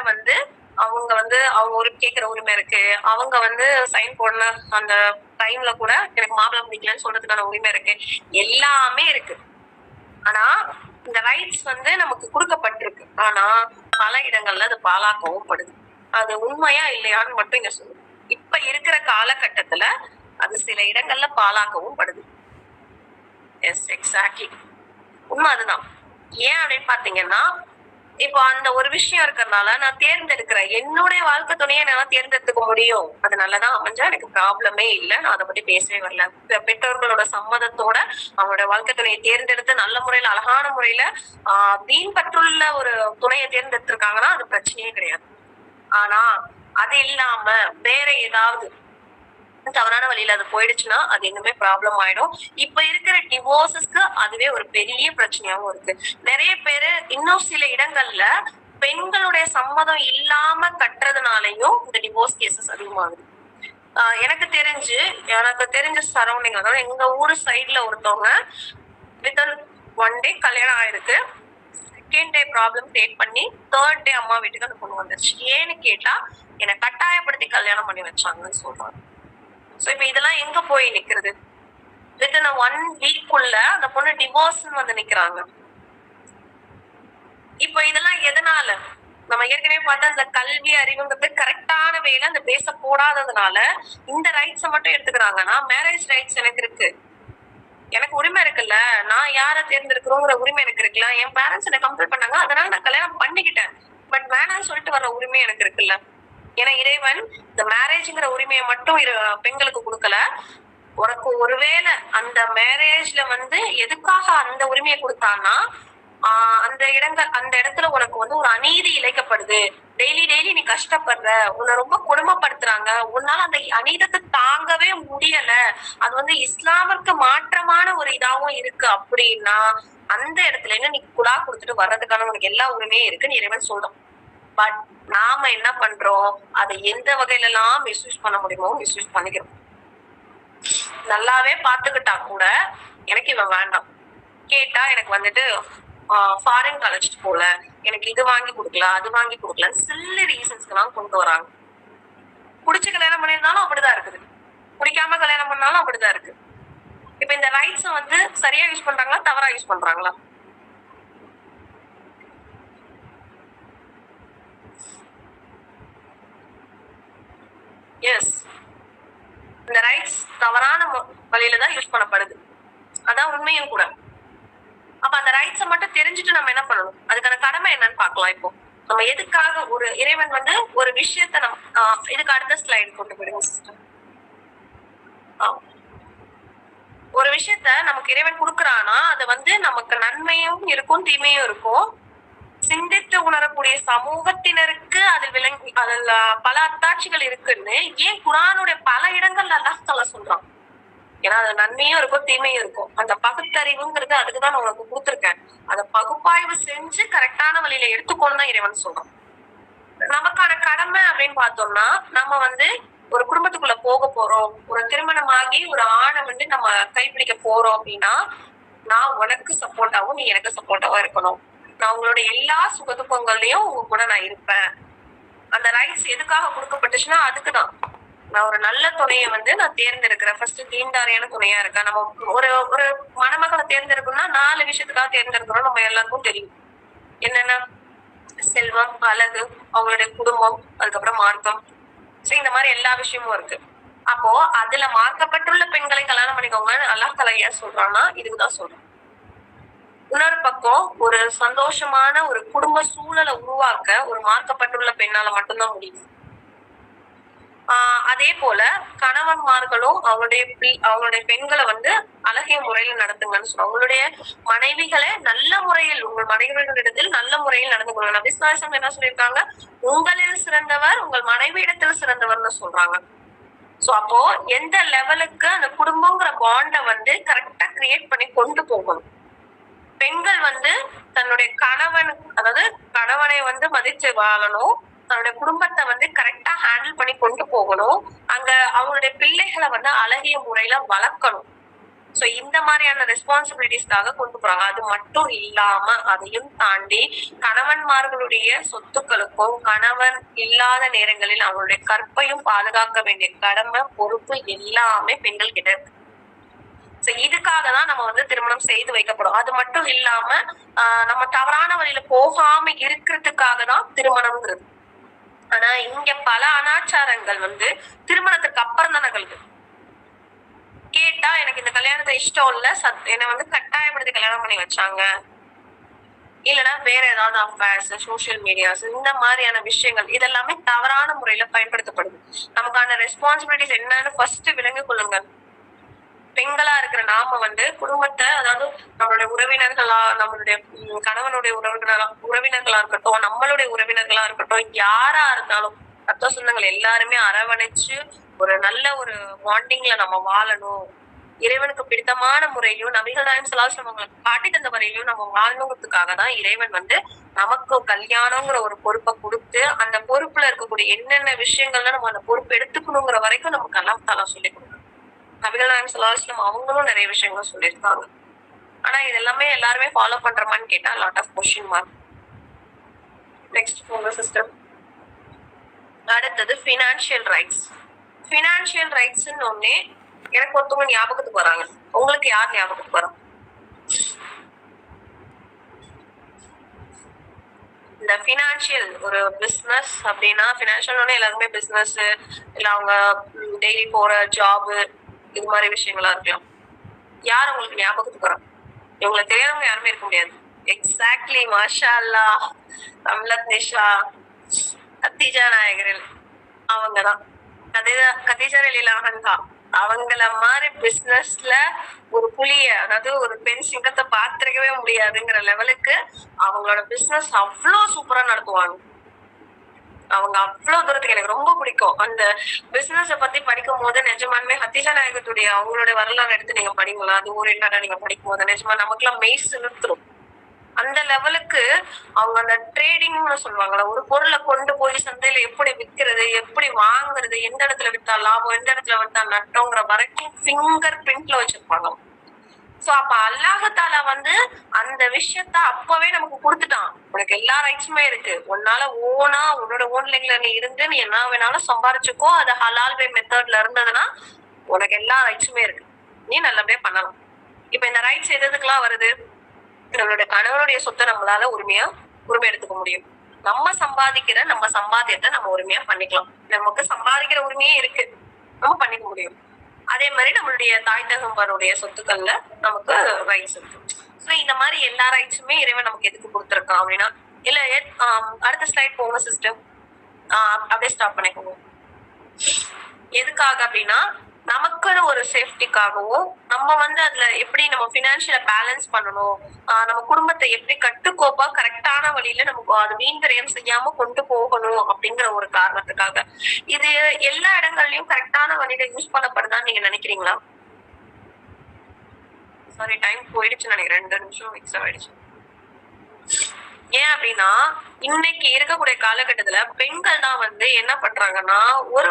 அவங்க அவங்க ஒரு கேட்கிற உரிமை இருக்கு. அவங்க சைன் போடல அந்த டைம்ல கூட எனக்கு மாப்பிள்ளை பிடிக்கலன்னு சொல்றதுக்கான உரிமை இருக்கு. எல்லாமே இருக்கு. ஆனா இந்த ரைட்ஸ் நமக்கு கொடுக்கப்பட்டிருக்கு. ஆனா பல இடங்கள்ல அது பாழாக்கவும் படுது. அது உண்மையா இல்லையான்னு மட்டும் இங்க சொல்லுங்க. இப்ப இருக்கிற காலகட்டத்துல அது சில இடங்கள்ல பாழாக்கவும் படுது. எஸ், எக்ஸாக்ட்லி, உண்மை அதுதான். ஏன் அப்படின்னு பாத்தீங்கன்னா, இப்போ அந்த ஒரு விஷயம் இருக்கிறதுனால நான் தேர்ந்தெடுக்கிறேன். என்னுடைய வாழ்க்கை துணையை என்னால தேர்ந்தெடுத்துக்க முடியும். அது நல்லதான் அமைஞ்சா எனக்கு ப்ராப்ளமே இல்லை. நான் அதை பத்தி பேசவே வரல. பெற்றோர்களோட சம்மதத்தோட அவங்களோட வாழ்க்கை துணையை தேர்ந்தெடுத்து நல்ல முறையில அழகான முறையில தீன் பற்றுள்ள ஒரு துணையை தேர்ந்தெடுத்திருக்காங்கன்னா அது பிரச்சனையே கிடையாது. ஆனா அது இல்லாம வேற ஏதாவது தவறான வழியில அது போயிடுச்சுன்னா அது இன்னுமே ப்ராப்ளம் ஆயிடும். இப்ப இருக்கிற டிவோர்ஸஸ்க்கு அதுவே ஒரு பெரிய பிரச்சனையாவும் இருக்கு. நிறைய பேரு இன்னும் சில இடங்கள்ல பெண்களுடைய சம்மதம் இல்லாம கட்டுறதுனாலயும் இந்த டிவோர்ஸ் கேசஸ் அதிகமாகுது. எனக்கு தெரிஞ்ச சரௌண்டிங், அதாவது எங்க ஊரு சைட்ல ஒருத்தவங்க வித்தின் 1 day கல்யாணம் ஆயிருக்கு. 2nd day ப்ராப்ளம் கிரியேட் பண்ணி 3rd day அம்மா வீட்டுக்கு அந்த பொண்ணு வந்துருச்சு. ஏன்னு கேட்டா என்னை கட்டாயப்படுத்தி கல்யாணம் பண்ணி வச்சாங்கன்னு சொல்றாங்க. சோ இப்ப இதெல்லாம் எங்க போய் நிக்கிறது? வித்தின் 1 week அந்த பொண்ணு டிவோர்ஸ் நிக்கிறாங்க. இப்ப இதெல்லாம் எதனால? நம்ம ஏற்கனவே பார்த்தா அந்த கல்வி அறிவுங்கிறது கரெக்டான வேலை அந்த பேச போடாததுனால இந்த ரைட்ஸை மட்டும் எடுத்துக்கிறாங்கன்னா, மேரேஜ் ரைட்ஸ் எனக்கு இருக்கு, எனக்கு உரிமை இருக்குல்ல, நான் யாரை தேர்ந்தெடுக்கிறோங்கிற உரிமை எனக்கு இருக்குல்ல. என் பேரண்ட்ஸ் என்ன கம்பல் பண்ணாங்க, அதனால நான் கல்யாணம் பண்ணிக்கிட்டேன். பட் வேணாம்னு சொல்லிட்டு வர உரிமை எனக்கு இருக்குல்ல. ஏன்னா இறைவன் இந்த மேரேஜ்ங்கிற உரிமையை மட்டும் பெண்களுக்கு கொடுக்கல. உனக்கு ஒருவேளை அந்த மேரேஜ்ல எதுக்காக அந்த உரிமையை கொடுத்தான்னா, அந்த இடத்துல உனக்கு ஒரு அநீதி இழைக்கப்படுது, டெய்லி நீ கஷ்டப்படுற, உன்னை ரொம்ப கொடுமைப்படுத்துறாங்க, உன்னால அந்த அநீதத்தை தாங்கவே முடியல, அது இஸ்லாமிற்கு மாற்றமான ஒரு இதாவும் இருக்கு அப்படின்னா அந்த இடத்துல என்ன நீ குலா கொடுத்துட்டு வர்றதுக்கான உனக்கு எல்லா உரிமையும் இருக்குன்னு இறைவன் சொல்றோம். பட் நாம என்ன பண்றோம்? அதை எந்த வகையில எல்லாம் மிஸ்யூஸ் பண்ண முடியுமோ மிஸ்யூஸ் பண்ணிக்கிறோம். நல்லாவே பாத்துக்கிட்டா கூட எனக்கு இவன் வேண்டாம், கேட்டா எனக்கு ஃபாரின் அழைச்சிட்டு போல, எனக்கு இது வாங்கி கொடுக்கல அது வாங்கி கொடுக்கல, சில்லி ரீசன்ஸ்க்கு எல்லாம் கொண்டு வராங்க. புடிச்சு கல்யாணம் பண்ணியிருந்தாலும் அப்படிதான் இருக்குது, பிடிக்காம கல்யாணம் பண்ணாலும் அப்படிதான் இருக்கு. இப்ப இந்த ரைட்ஸ் சரியா யூஸ் பண்றாங்களா தவறா யூஸ் பண்றாங்களா? எஸ், இந்த ரைட்ஸ் தவறான வழியில தான் யூஸ் பண்ணப்படுது. அதான் உண்மையும் கூட. அப்ப அந்த ரைட்ஸை மட்டும் தெரிஞ்சுட்டு நம்ம என்ன பண்ணணும்? அதுக்கான கடமை என்னன்னு பாக்கலாம். இப்போ நம்ம எதுக்காக ஒரு இறைவன் ஒரு விஷயத்த இதுக்கு அடுத்த ஸ்லைடு கொண்டு போயிடுங்க சிஸ்டம். ஒரு விஷயத்த நமக்கு இறைவன் கொடுக்குறானா அதை நமக்கு நன்மையும் இருக்கும் தீமையும் இருக்கும். சிந்தித்து உணரக்கூடிய சமூகத்தினருக்கு அதில் பல அத்தாட்சிகள் இருக்குன்னு ஏன் குரானுடைய பல இடங்கள்ல அல்லாஹ் தஆலா சொல்றான். ஏன்னா அது நன்மையும் இருக்கும் தீமையும் இருக்கும். அந்த பகுத்தறிவுங்கிறது அதுக்குதான் நான் உனக்கு கொடுத்துருக்கேன். அதை பகுப்பாய்வு செஞ்சு கரெக்டான வழியில எடுத்துக்கொண்டு தான் இறைவன் சொல்றான். நமக்கான கடமை அப்படின்னு பார்த்தோம்னா, நம்ம ஒரு குடும்பத்துக்குள்ள போக போறோம், ஒரு திருமணமாகி ஒரு ஆணை நம்ம கைப்பிடிக்க போறோம் அப்படின்னா, நான் உனக்கு சப்போர்ட்டாவும் நீ எனக்கு சப்போர்ட்டாவா இருக்கணும். நான் உங்களோட எல்லா சுகதுக்கங்கள்லயும் உங்க கூட நான் இருப்பேன். அந்த ரைட்ஸ் எதுக்காக கொடுக்கப்பட்டுச்சுன்னா அதுக்குதான். நான் ஒரு நல்ல துணையை நான் தேர்ந்தெடுக்கிறேன். ஃபர்ஸ்ட் தீன்தாரியான துணையா இருக்கேன். நம்ம ஒரு மணமகளை தேர்ந்தெடுக்கணும்னா 4 விஷயத்துக்காக தேர்ந்தெடுக்கணும். நம்ம எல்லாருக்கும் தெரியும் என்னென்ன: செல்வம், அழகு, அவங்களுடைய குடும்பம், அதுக்கப்புறம் மார்க்கம். சோ இந்த மாதிரி எல்லா விஷயமும் இருக்கு. அப்போ அதுல மார்க்கப்பட்டுள்ள பெண்களை கல்யாணம் பண்ணிக்கோங்க அல்லாஹ் தஆலா ஏன் சொல்றான்னா இதுக்குதான் சொல்றேன். இன்னொரு பக்கம் ஒரு சந்தோஷமான ஒரு குடும்ப சூழலை உருவாக்க ஒரு மார்க்கப்பட்டுள்ள பெண்ணால மட்டும்தான் முடியும். அதே போல கணவன்மார்களும் அவங்களுடைய பெண்களை வந்து அழகிய முறையில நடத்துங்கன்னு சொல்லுவாங்க. அவங்களுடைய மனைவிகளை நல்ல முறையில் உங்கள் மனைவிகளிடத்தில் நல்ல முறையில் நடந்து கொள்ளுங்க. நபி ஸல்லல்லாஹு அலைஹி வஸல்லம் என்ன சொல்லியிருக்காங்க, உங்களில் சிறந்தவர் உங்கள் மனைவியிடத்தில் சிறந்தவர்னு சொல்றாங்க. சோ அப்போ எந்த லெவலுக்கு அந்த குடும்பங்கிற பாண்ட வந்து கரெக்டா கிரியேட் பண்ணி கொண்டு போகணும். பெண்கள் வந்து தன்னுடைய கணவனை வந்து மதிச்சு வாழணும், தன்னுடைய குடும்பத்தை வந்து கரெக்டா ஹேண்டில் பண்ணி கொண்டு போகணும், அங்க அவங்களுடைய பிள்ளைகளை வந்து அழகிய முறையில வளர்க்கணும். சோ இந்த மாதிரியான ரெஸ்பான்சிபிலிட்டிஸ்க்காக கொண்டு போறாங்க. அது மட்டும் இல்லாம அதையும் தாண்டி கணவன்மார்களுடைய சொத்துக்களுக்கும் கணவன் இல்லாத நேரங்களில் அவங்களுடைய கற்பையும் பாதுகாக்க வேண்டிய கடமை பொறுப்பு எல்லாமே பெண்கள் கிட்ட இருக்கு. சோ இதுக்காக தான் நம்ம வந்து திருமணம் செய்து வைக்கப்படும். அது மட்டும் இல்லாம நம்ம தவறான வழியில போகாம இருக்கிறதுக்காக தான் திருமணம்ங்கிறது. ஆனா இங்க பல அனாச்சாரங்கள் வந்து திருமணத்துக்கு அப்புறம் தான் நிகழ்வு. கேட்டா எனக்கு இந்த கல்யாணத்தை இஷ்டம் இல்ல, என்னை வந்து கட்டாயப்படுத்தி கல்யாணம் பண்ணி வச்சாங்க, இல்லைன்னா வேற ஏதாவது அஃபேர்ஸ், சோசியல் மீடியாஸ், இந்த மாதிரியான விஷயங்கள் இதெல்லாமே தவறான முறையில பயன்படுத்தப்படுது. நமக்கான ரெஸ்பான்சிபிலிட்டிஸ் என்னன்னு ஃபர்ஸ்ட் விளங்கி கொள்ளுங்க. பெண்களா இருக்கிற நாம வந்து குடும்பத்தை, அதாவது நம்மளுடைய உறவினர்களா, நம்மளுடைய கணவனுடைய உறவினர்களா இருக்கட்டும், நம்மளுடைய உறவினர்களா இருக்கட்டும், யாரா இருந்தாலும் ரத்த சொந்தங்கள் எல்லாருமே அரவணைச்சு ஒரு நல்ல ஒரு பாண்டிங்ல நம்ம வாழணும். இறைவனுக்கு பிடித்தமான முறையிலும் நபிகள் நாயகம் ஸல்லல்லாஹு அலைஹி வஸல்லம் அவங்களுக்கு காட்டி தந்த முறையிலும் நம்ம வாழணுங்கிறதுக்காக தான் இறைவன் வந்து நமக்கு கல்யாணங்கிற ஒரு பொறுப்பை கொடுத்து, அந்த பொறுப்புல இருக்கக்கூடிய என்னென்ன விஷயங்கள்ல நம்ம அந்த பொறுப்பு எடுத்துக்கணுங்கிற வரைக்கும் நமக்கு அல்லாஹ் தஆலா சொல்லி கொடுக்கணும். நபிகள் நாயகம் ஸல்லல்லாஹு அலைஹி வஸல்லம் அவங்களும் நிறைய விஷயங்கள் சொல்லியிருக்காங்க. ஆனா இது எல்லாமே எல்லாருமே ஃபாலோ பண்றோமான்னு கேட்டா lot of question mark. Next போங்க சிஸ்டம். அடுத்தது ஃபினான்ஷியல் ரைட்ஸ். ஃபினான்ஷியல் ரைட்ஸ்ன்னு ஒன்னே எனக்கு ஒருத்தவங்க ஞாபகத்துக்கு வராங்க. உங்களுக்கு யார் ஞாபகத்துக்கு வரும்? இந்த ஃபினான்ஷியல் ஒரு பிசினஸ் அப்படின்னா, ஃபினான்ஷியல் எல்லாருமே பிசினஸ் இல்ல அவங்க டெய்லி போற ஜாப் இது மாதிரி விஷயங்களா இருக்கலாம். யார் உங்களுக்கு ஞாபகத்துக்கு வரும்? இவங்களுக்கு தெரியாதவங்க யாருமே இருக்க முடியாது. எக்ஸாக்ட்லி, மாஷா அல்லாஹ், ரம்லத் நிஷா, கத்தீஜா நாயகரில் அவங்கதான். கதீஜா ரலியல்லாஹு அன்ஹா அவங்கள மாதிரி பிசினஸ்ல ஒரு புலிய, அதாவது ஒரு பெண் சிங்கத்தை பார்த்திருக்கவே முடியாதுங்கிற லெவலுக்கு அவங்களோட பிசினஸ் அவ்வளவு சூப்பரா நடத்துவாங்க. அவங்க அவ்வளவு தூரத்துக்கு எனக்கு ரொம்ப பிடிக்கும். அந்த பிசினஸ பத்தி படிக்கும் போது நிஜமானுமே கதீஜா நாயகத்துடைய அவங்களுடைய வரலாறு எடுத்து நீங்க படிங்களா, அது ஒரு என்னடா நீங்க படிக்கும் போது நிஜமா நமக்குலாம் மெய் சிலிர்த்துரும். அந்த லெவலுக்கு அவங்க அந்த ட்ரேடிங்னு சொல்லுவாங்கல்ல, ஒரு பொருளை கொண்டு போய் சந்தையில எப்படி விற்கிறது, எப்படி வாங்குறது, எந்த இடத்துல வித்தா லாபம், எந்த இடத்துல வித்தா நட்டோங்கிற வரைக்கும் ஃபிங்கர் பிரிண்ட்ல வச்சிருப்பாங்க. சோ அப்ப அல்லாஹ் தஆலா வந்து அந்த விஷயத்த அப்பவே நமக்கு கொடுத்துட்டான். உனக்கு எல்லா ரைட்ஸுமே இருக்கு, உன்னால ஓனா உன்னோட ஓன்லைன்ல நீ இருந்து நீ என்ன வேணாலும் சம்பாரிச்சுக்கோ, அது ஹலால் வே மெத்தட்ல இருந்ததுன்னா உனக்கு எல்லா ரைட்ஸுமே இருக்கு, நீ நல்லபடியா பண்ணலாம். இப்ப இந்த ரைட்ஸ் எதுக்கெல்லாம் வருது? நம்மளுடைய கணவனுடைய சொத்தை நம்மளால உரிமை எடுத்துக்க முடியும். நம்ம சம்பாத்தியத்தை நம்ம உரிமையா பண்ணிக்கலாம். நமக்கு சம்பாதிக்கிற உரிமையே இருக்கு, நம்ம பண்ணிக்க முடியும். அதே மாதிரி நம்மளுடைய தாய் தகவலுடைய சொத்துக்கள்ல நமக்கு ரைட்ஸ் இருக்கு. சோ இந்த மாதிரி எல்லா ரைட்ஸுமே இறைவன் நமக்கு எதுக்கு கொடுத்துருக்கான் அப்படின்னா, இல்ல அடுத்த ஸ்லைட் போங்க சிஸ்டம், அப்படியே ஸ்டாப் பண்ணிக்கோங்க. எதுக்காக அப்படின்னா, நமக்குன்னு ஒரு சேஃப்டிக்காகவும், நம்ம வந்து அதுல எப்படி நம்ம பினான்சியல பேலன்ஸ் பண்ணணும், நம்ம குடும்பத்தை எப்படி கட்டுக்கோப்பா கரெக்டான வழியில நமக்கு அது வீண்விரயம் செய்யாம கொண்டு போகணும் அப்படிங்கிற ஒரு காரணத்துக்காக இது எல்லா இடங்கள்லயும் கரெக்டான வழியில யூஸ் பண்ணப்படுதான்னு நீங்க நினைக்கிறீங்களா? சாரி, டைம் போயிடுச்சுன்னு நினைக்கிறேன், 2 நிமிஷம் எக்ஸ்ட்ரா ஆயிடுச்சு. ஏன் அப்படின்னா, இன்னைக்கு இருக்கக்கூடிய காலகட்டத்துல பெண்கள் தான் வந்து என்ன பண்றாங்கன்னா,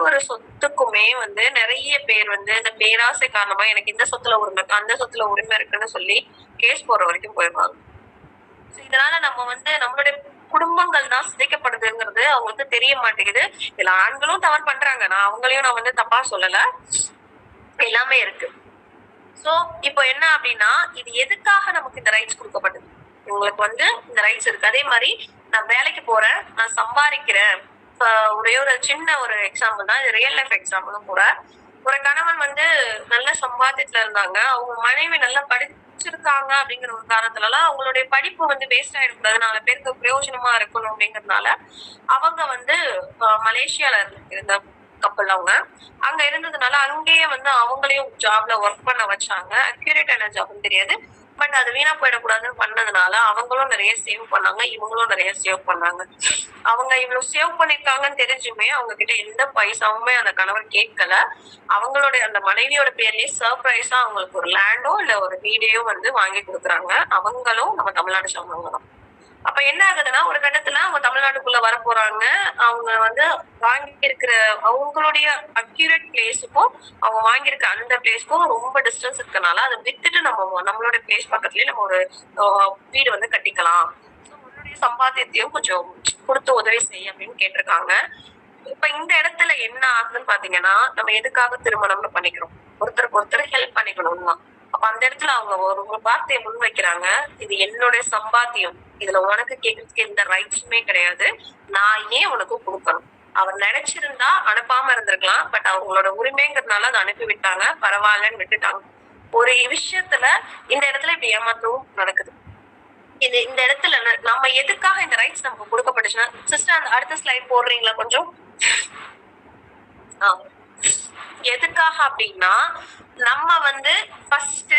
ஒரு சொத்துக்குமே வந்து நிறைய பேர் வந்து இந்த பேராசை காரணமா எனக்கு இந்த சொத்துல உரிமை இருக்கு, அந்த சொத்துல உரிமை இருக்குன்னு சொல்லி கேஸ் போற வரைக்கும் போயிருவாங்க. இதனால நம்ம வந்து நம்மளுடைய குடும்பங்கள் தான் சிதைக்கப்படுதுங்கிறது அவங்களுக்கு தெரிய மாட்டேங்குது. இதுல ஆண்களும் தவறு பண்றாங்க, அவங்களையும் நான் வந்து தப்பா சொல்லல, எல்லாமே இருக்கு. சோ இப்போ என்ன அப்படின்னா, இது எதுக்காக நமக்கு இந்த ரைட்ஸ் கொடுக்கப்பட்டது? உங்களுக்கு வந்து இந்த ரைட்ஸ் இருக்கு. அதே மாதிரி நான் வேலைக்கு போறேன், நான் சம்பாதிக்கிறேன். ஒரே ஒரு சின்ன ஒரு எக்ஸாம்பிள் தான், இது ரியல் லைஃப் எக்ஸாம்பிளும் கூட. ஒரு கணவன் வந்து நல்ல சம்பாத்தியத்துல இருந்தாங்க, அவங்க மனைவி நல்லா படிச்சிருக்காங்க அப்படிங்கிற ஒரு காரணத்துலலாம் அவங்களுடைய படிப்பு வந்து வேஸ்ட் ஆயிடக்கூடாது, 4 பேருக்கு பிரயோஜனமா இருக்கணும் அப்படிங்கறதுனால அவங்க வந்து மலேசியால இருந்த கப்பல். அவங்க அங்க இருந்ததுனால அங்கேயே வந்து அவங்களையும் ஜாப்ல ஒர்க் பண்ண வச்சாங்க. அக்யூரேட் என்ன ஜாப்னு தெரியாது, பட் அது வீணா போயிடக்கூடாதுன்னு பண்ணதுனால அவங்களும் நிறைய சேவ் பண்ணாங்க, இவங்களும் நிறைய சேவ் பண்ணாங்க. அவங்க இவ்வளவு சேவ் பண்ணிருக்காங்கன்னு தெரிஞ்சுமே அவங்க கிட்ட எந்த பைசாவுமே அந்த கணவர் கேட்கல. அவங்களுடைய அந்த மனைவியோட பேர்லயே சர்ப்ரைஸா அவங்களுக்கு ஒரு லேண்டோ இல்ல ஒரு வீடையோ வந்து வாங்கி கொடுக்குறாங்க. அவங்களும் நம்ம தமிழ்நாடு சார்ந்தவங்க தான். அப்ப என்ன ஆகுதுன்னா, ஒரு கட்டத்துல அவங்க தமிழ்நாட்டுக்குள்ள வர போறாங்க. அவங்க வந்து வாங்கி இருக்கிற அவங்களுடைய அக்யூரேட் பிளேஸுக்கும் அவங்க வாங்கியிருக்க அந்த பிளேஸ்க்கும் ரொம்ப டிஸ்டன்ஸ் இருக்கனால அதை வித்துட்டு நம்மளோட பிளேஸ் பக்கத்துலயே நம்ம ஒரு வீடு வந்து கட்டிக்கலாம், உன்னுடைய சம்பாத்தியத்தையும் கொஞ்சம் கொடுத்து உதவி செய்ய அப்படின்னு கேட்டிருக்காங்க. இப்ப இந்த இடத்துல என்ன ஆகுதுன்னு பாத்தீங்கன்னா, நம்ம எதுக்காக திருமணம்னு பண்ணிக்கிறோம், ஒருத்தருக்கு ஒருத்தர் ஹெல்ப் பண்ணிக்கணும் தான். அப்ப அந்த இடத்துல அவங்க ஒரு வார்த்தையை முன் வைக்கிறாங்க, இது என்னுடைய சம்பாத்தியம், இதுல உனக்கு கேட்கறதுக்கு எந்த ரைட்ஸுமே கிடையாது, நான் ஏன் உனக்கு கொடுக்கணும். அவர் நினைச்சிருந்தா அனுப்பாம இருந்திருக்கலாம், பட் அவங்களோட உரிமைங்கிறதுனால அதை அனுப்பி விட்டாங்க, பரவாயில்லன்னு விட்டுட்டாங்க. ஒரு விஷயத்துல இந்த இடத்துல இப்படி ஏமாத்தவும் நடக்குது. இந்த இடத்துல நம்ம எதுக்காக இந்த ரைட்ஸ் நமக்கு கொடுக்கப்பட்டுச்சுன்னா, சிஸ்டர் அந்த அடுத்த ஸ்லைட் போடுறீங்களா கொஞ்சம்? எதுக்காக அப்படின்னா, நம்ம வந்து ஃபர்ஸ்ட்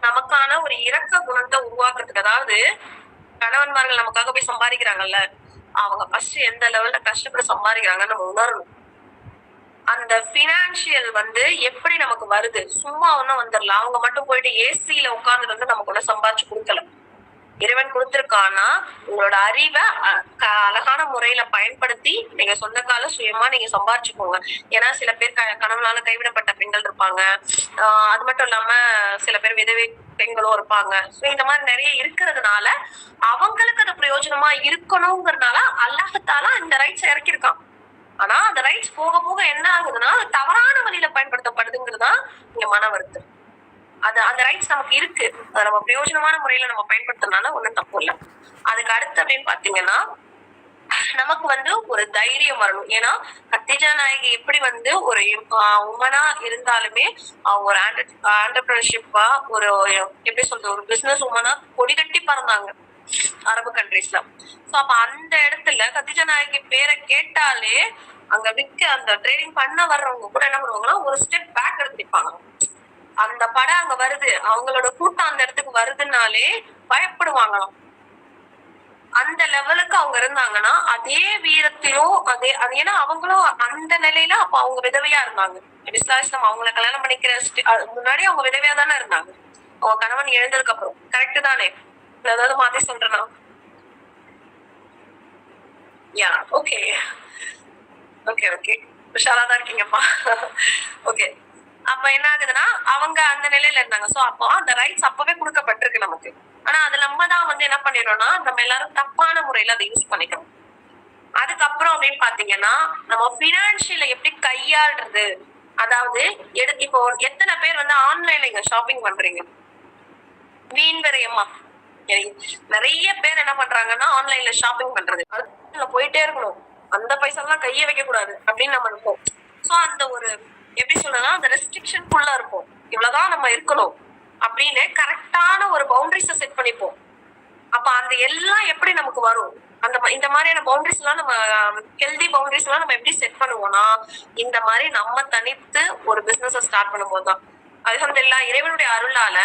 நமக்கான ஒரு இரக்க குணத்தை உருவாக்குறதுக்கு, அதாவது கணவன்மார்கள் நமக்காக போய் சம்பாதிக்கிறாங்கல்ல, அவங்க ஃபர்ஸ்ட் எந்த லெவல்ல கஷ்டப்பட்டு சம்பாதிக்கிறாங்கன்னு நம்ம உணரணும். அந்த பினான்சியல் வந்து எப்படி நமக்கு வருது, சும்மா ஒன்னும் வந்துடல. அவங்க மட்டும் போயிட்டு ஏசியில உட்கார்ந்துட்டு வந்து நமக்கு ஒன்னும் சம்பாதிச்சு கொடுக்கல. இறைவன் கொடுத்திருக்கானா உங்களோட அறிவை அழகான முறையில பயன்படுத்தி நீங்க சொந்த கால சுயமா நீங்க சம்பாதிச்சுக்கோங்க. ஏன்னா சில பேர் கணவனால கைவிடப்பட்ட பெண்கள் இருப்பாங்க, அது மட்டும் இல்லாம சில பேர் விதவை பெண்களும் இருப்பாங்க. இந்த மாதிரி நிறைய இருக்கிறதுனால அவங்களுக்கு அது பிரயோஜனமா இருக்கணுங்கிறதுனால அல்லாஹ்தாலா இந்த ரைட்ஸ் இறக்கிருக்கான். ஆனா அந்த ரைட்ஸ் போக போக என்ன ஆகுதுன்னா, அது தவறான வழியில பயன்படுத்தப்படுதுங்கிறதுதான் இங்க மன வருத்தம். அது அந்த ரைட்ஸ் நமக்கு இருக்கு, அதை நம்ம பிரயோஜனமான முறையில நம்ம பயன்படுத்தினால ஒண்ணும் தப்பு இல்லை. அதுக்கு அடுத்து அப்படின்னு பாத்தீங்கன்னா, நமக்கு வந்து ஒரு தைரியம் வரணும். ஏன்னா கத்தீஜா நாயகி எப்படி வந்து ஒரு உமனா இருந்தாலுமே அவங்க ஒரு ஆண்டர்பிரினர்ஷிப்பா ஒரு எப்படி சொல்றது ஒரு பிசினஸ் உமனா கொடி கட்டி பறந்தாங்க அரபு கண்ட்ரீஸ்ல. சோ அப்ப அந்த இடத்துல கத்தீஜா நாயகி பேரை கேட்டாலே அங்க அந்த ட்ரேடிங் பண்ண வர்றவங்க கூட என்ன பண்ணுவாங்கன்னா ஒரு ஸ்டெப் பேக் எடுத்து நிற்பாங்க. அந்த படம் அங்க வருது, அவங்களோட கூட்டம் அந்த இடத்துக்கு வருதுனாலே பயப்படுவாங்களாம். அந்த லெவலுக்கு அவங்க இருந்தாங்கன்னா அதே வீரத்திலும் அதே ஏன்னா அவங்களும் அந்த நிலையில அப்ப அவங்க விதவையா இருந்தாங்க. இஸ்லாம் அவங்களை கல்யாணம் பண்ணிக்கிற முன்னாடி அவங்க விதவையா தானே இருந்தாங்க, அவங்க கணவன் எழுந்ததுக்கு அப்புறம். கரெக்ட் தானே? ஏதாவது மாத்தி சொல்றேன்னா? யா ஓகே ஓகே ஓகே உஷாராதான் இருக்கீங்கப்பா. ஓகே, அப்ப என்ன ஆகுதுன்னா அவங்க அந்த நிலையில இருந்தாங்க. சோ அப்போ அந்த ரைட்ஸ் அப்பவே கொடுக்கப்பட்டிருக்கு நமக்கு. ஆனா அது நம்ம தான் வந்து என்ன பண்ணிடுறோம்னா, நம்ம எல்லாரும் தப்பான முறையில அதை யூஸ் பண்ணிக்கிறோம். அதுக்கப்புறம் அப்படின்னு பாத்தீங்கன்னா, நம்ம பினான்சியல எப்படி கையாளுறது, அதாவது இப்போ எத்தனை பேர் வந்து ஆன்லைன்ல இங்க ஷாப்பிங் பண்றீங்க? வீண் விரயமா நிறைய பேர் என்ன பண்றாங்கன்னா ஆன்லைன்ல ஷாப்பிங் பண்றது, அதுல போயிட்டே இருக்கணும், அந்த பைசா எல்லாம் கைய வைக்க கூடாது அப்படின்னு நம்ம இருப்போம். சோ அந்த ஒரு எப்படி சொல்றதுன்னா, அந்த ரெஸ்ட்ரிக்ஷனுக்குள்ள இருப்போம், இவ்வளவுதான் நம்ம இருக்கணும் அப்படின்னு கரெக்டான ஒரு பவுண்டரிஸ செட் பண்ணிப்போம். அப்ப அந்த எல்லாம் எப்படி நமக்கு வரும், இந்த மாதிரியான பவுண்டரிஸ் எல்லாம் நம்ம ஹெல்தி பவுண்டரிஸ் எல்லாம் நம்ம எப்படி செட் பண்ணுவோம்னா, இந்த மாதிரி நம்ம தனித்து ஒரு பிசினஸ் ஸ்டார்ட் பண்ணும்போது தான். அல்ஹம்துலில்லாஹ் இறைவனுடைய அருளால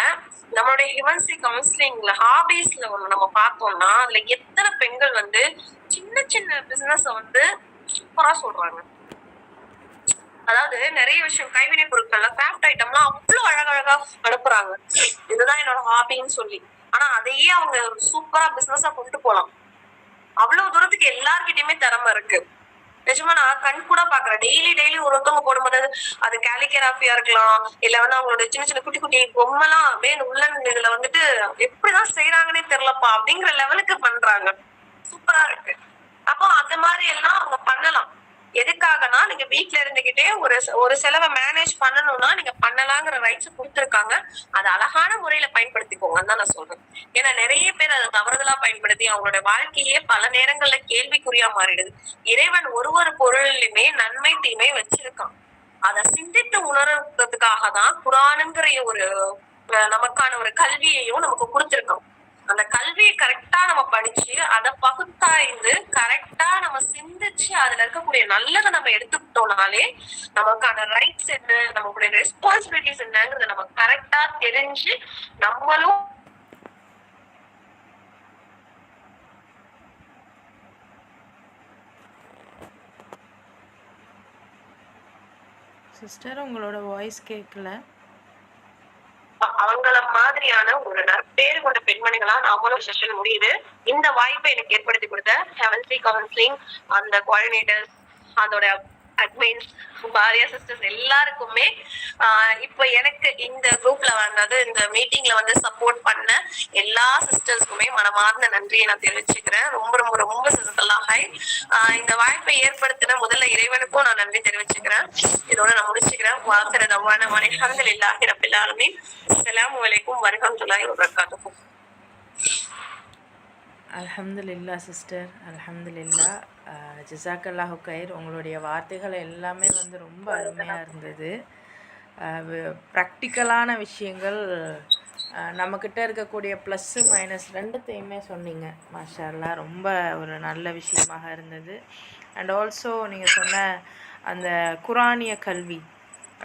நம்மளுடைய ஹிவன்சி கவுன்சிலிங்ல ஹாபீஸ்ல ஒண்ணு நம்ம பார்த்தோம்னா, அதுல எத்தனை பெண்கள் வந்து சின்ன சின்ன பிசினஸ் வந்து சூப்பரா சொல்றாங்க. அதாவது நிறைய விஷயம் கைவினை பொருட்கள்ல கிராஃப்ட் ஐட்டம்லாம் அவ்வளவு அழகழகா அனுப்புறாங்க, இதுதான் என்னோட ஹாபின்னு சொல்லி. ஆனா அதையே அவங்க சூப்பரா பிசினஸா கொண்டு போலாம். அவ்வளவு தூரத்துக்கு எல்லார்கிட்டயுமே திறமை இருக்கு. நிஜமா நான் கண் கூட பாக்குறேன், டெய்லி ஒருத்தவங்க போடும்போது அது கேலிகிராஃபியா இருக்கலாம், இல்ல வந்து அவங்களோட சின்ன சின்ன குட்டி குட்டி பொம்மைலாம் அப்படியே உள்ளன் இதுல வந்துட்டு எப்படிதான் செய்யறாங்கன்னே தெரியலப்பா அப்படிங்கிற லெவலுக்கு பண்றாங்க, சூப்பரா இருக்கு. அப்போ அந்த மாதிரி எல்லாம் அவங்க பண்ணலாம். எதுக்காகனா, நீங்க வீட்டுல இருந்துகிட்டே ஒரு செலவை மேனேஜ் பண்ணணும்னா நீங்க பண்ணலாங்கிற ரைட்ஸ் கொடுத்துருக்காங்க. அதை அழகான முறையில பயன்படுத்திக்கோங்கன்னு தான் நான் சொல்றேன். ஏன்னா நிறைய பேர் அதை தவறுதலா பயன்படுத்தி அவங்களோட வாழ்க்கையே பல நேரங்கள்ல கேள்விக்குறியா மாறிடுது. இறைவன் ஒரு பொருளிலுமே நன்மை தீமை வச்சிருக்கான். அதை சிந்தித்து உணர்றதுக்காக தான் குரானுங்கிற ஒரு நமக்கான ஒரு கல்வியையும் நமக்கு கொடுத்திருக்கோம். அந்த கல்வியை கரெக்டா நம்ம படிச்சு அதை பகுத்தாய்ந்து கரெக்டா நம்ம சிந்திச்சு அதுல இருக்கக்கூடிய நல்லதை நம்ம எடுத்துக்கிட்டோம்னாலே நமக்கான ரைட்ஸ் என்ன, நம்மளுடைய ரெஸ்பான்சிபிலிட்டிஸ் என்னங்கிறத நம்ம கரெக்டா தெரிஞ்சு நம்மளும் சிஸ்டர் உங்களோட வாய்ஸ் கேட்கல. அவங்கள மாதிரியான ஒரு நற்பேறு கொண்ட பெண்மணிகளா நாமளும் செஷன் முடியுது. இந்த வாய்ப்பை எனக்கு ஏற்படுத்தி கொடுத்த ஹெவன்சி கவுன்சிலிங் அந்த கோஆர்டினேட்டர்ஸ், அதோட அட்மின்ஸ், பாரியா சிஸ்டர்ஸ் எல்லாருக்குமே இப்ப எனக்கு இந்த குரூப்ல வந்தது இந்த மீட்டிங்ல வந்து சப்போர்ட் பண்ண எல்லா சிஸ்டர்ஸ்க்குமே மனமார்ந்த நன்றியை நான் தெரிவிச்சுக்கிறேன். ரொம்ப ரொம்ப ரொம்ப சிஸ்டர்லாஹாய் இந்த வாய்ப்பை ஏற்படுத்தின முதல்ல இறைவனுக்கும் நான் நன்றி தெரிவிச்சுக்கிறேன். இதோட நான் முடிச்சுக்கிறேன். வாசர தவான அல்ஹம்துலில்லாஹி ரப்பில் ஆலமீன். அஸ்ஸலாமு அலைக்கும் வரஹ்மத்துல்லாஹி வபரகாத்துஹு. அல்ஹம்துலில்லா சிஸ்டர், அல்ஹம்துலில்லா. ஜஸாக்கல்லாஹு கைர். உங்களுடைய வார்த்தைகள் எல்லாமே வந்து ரொம்ப அருமையாக இருந்தது. ப்ராக்டிக்கலான விஷயங்கள், நம்மக்கிட்ட இருக்கக்கூடிய ப்ளஸ்ஸு மைனஸ் ரெண்டுத்தையுமே சொன்னீங்க. மாஷா அல்லாஹ், ரொம்ப ஒரு நல்ல விஷயமாக இருந்தது. அண்ட் ஆல்சோ நீங்கள் சொன்ன அந்த குரானிய கல்வி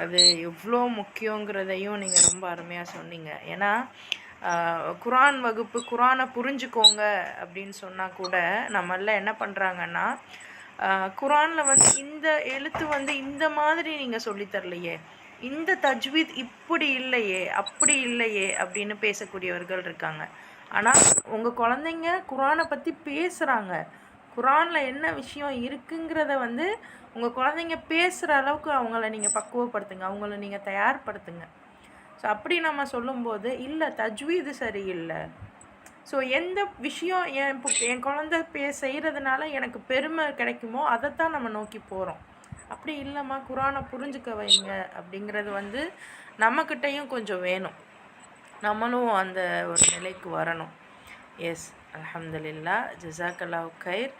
அது எவ்வளோ முக்கியங்கிறதையும் நீங்கள் ரொம்ப அருமையாக சொன்னீங்க. ஏன்னா குரான் வகுப்பு, குரானை புரிஞ்சுக்கோங்க அப்படின்னு சொன்னால் கூட நம்மளாம் என்ன பண்ணுறாங்கன்னா, குரானில் வந்து இந்த எழுத்து வந்து இந்த மாதிரி நீங்கள் சொல்லித்தரலையே, இந்த தஜ்வீத் இப்படி இல்லையே, அப்படி இல்லையே அப்படின்னு பேசக்கூடியவர்கள் இருக்காங்க. ஆனால் உங்கள் குழந்தைங்க குரானை பற்றி பேசுகிறாங்க. குரானில் என்ன விஷயம் இருக்குங்கிறத வந்து உங்கள் குழந்தைங்க பேசுகிற அளவுக்கு அவங்கள நீங்கள் பக்குவப்படுத்துங்க, அவங்கள நீங்கள் தயார்படுத்துங்க. ஸோ அப்படி நம்ம சொல்லும்போது இல்லை தஜ்வீது சரியில்லை, ஸோ எந்த விஷயம் என் குழந்தை செய்கிறதுனால எனக்கு பெருமை கிடைக்குமோ அதைத்தான் நம்ம நோக்கி போகிறோம். அப்படி இல்லைம்மா குரானை புரிஞ்சுக்க வைங்க அப்படிங்கிறது வந்து நம்மக்கிட்டையும் கொஞ்சம் வேணும். நம்மளும் அந்த ஒரு நிலைக்கு வரணும். எஸ், அல்ஹம்துலில்லாஹ். ஜஸாக்கல்லாஹு கைர்.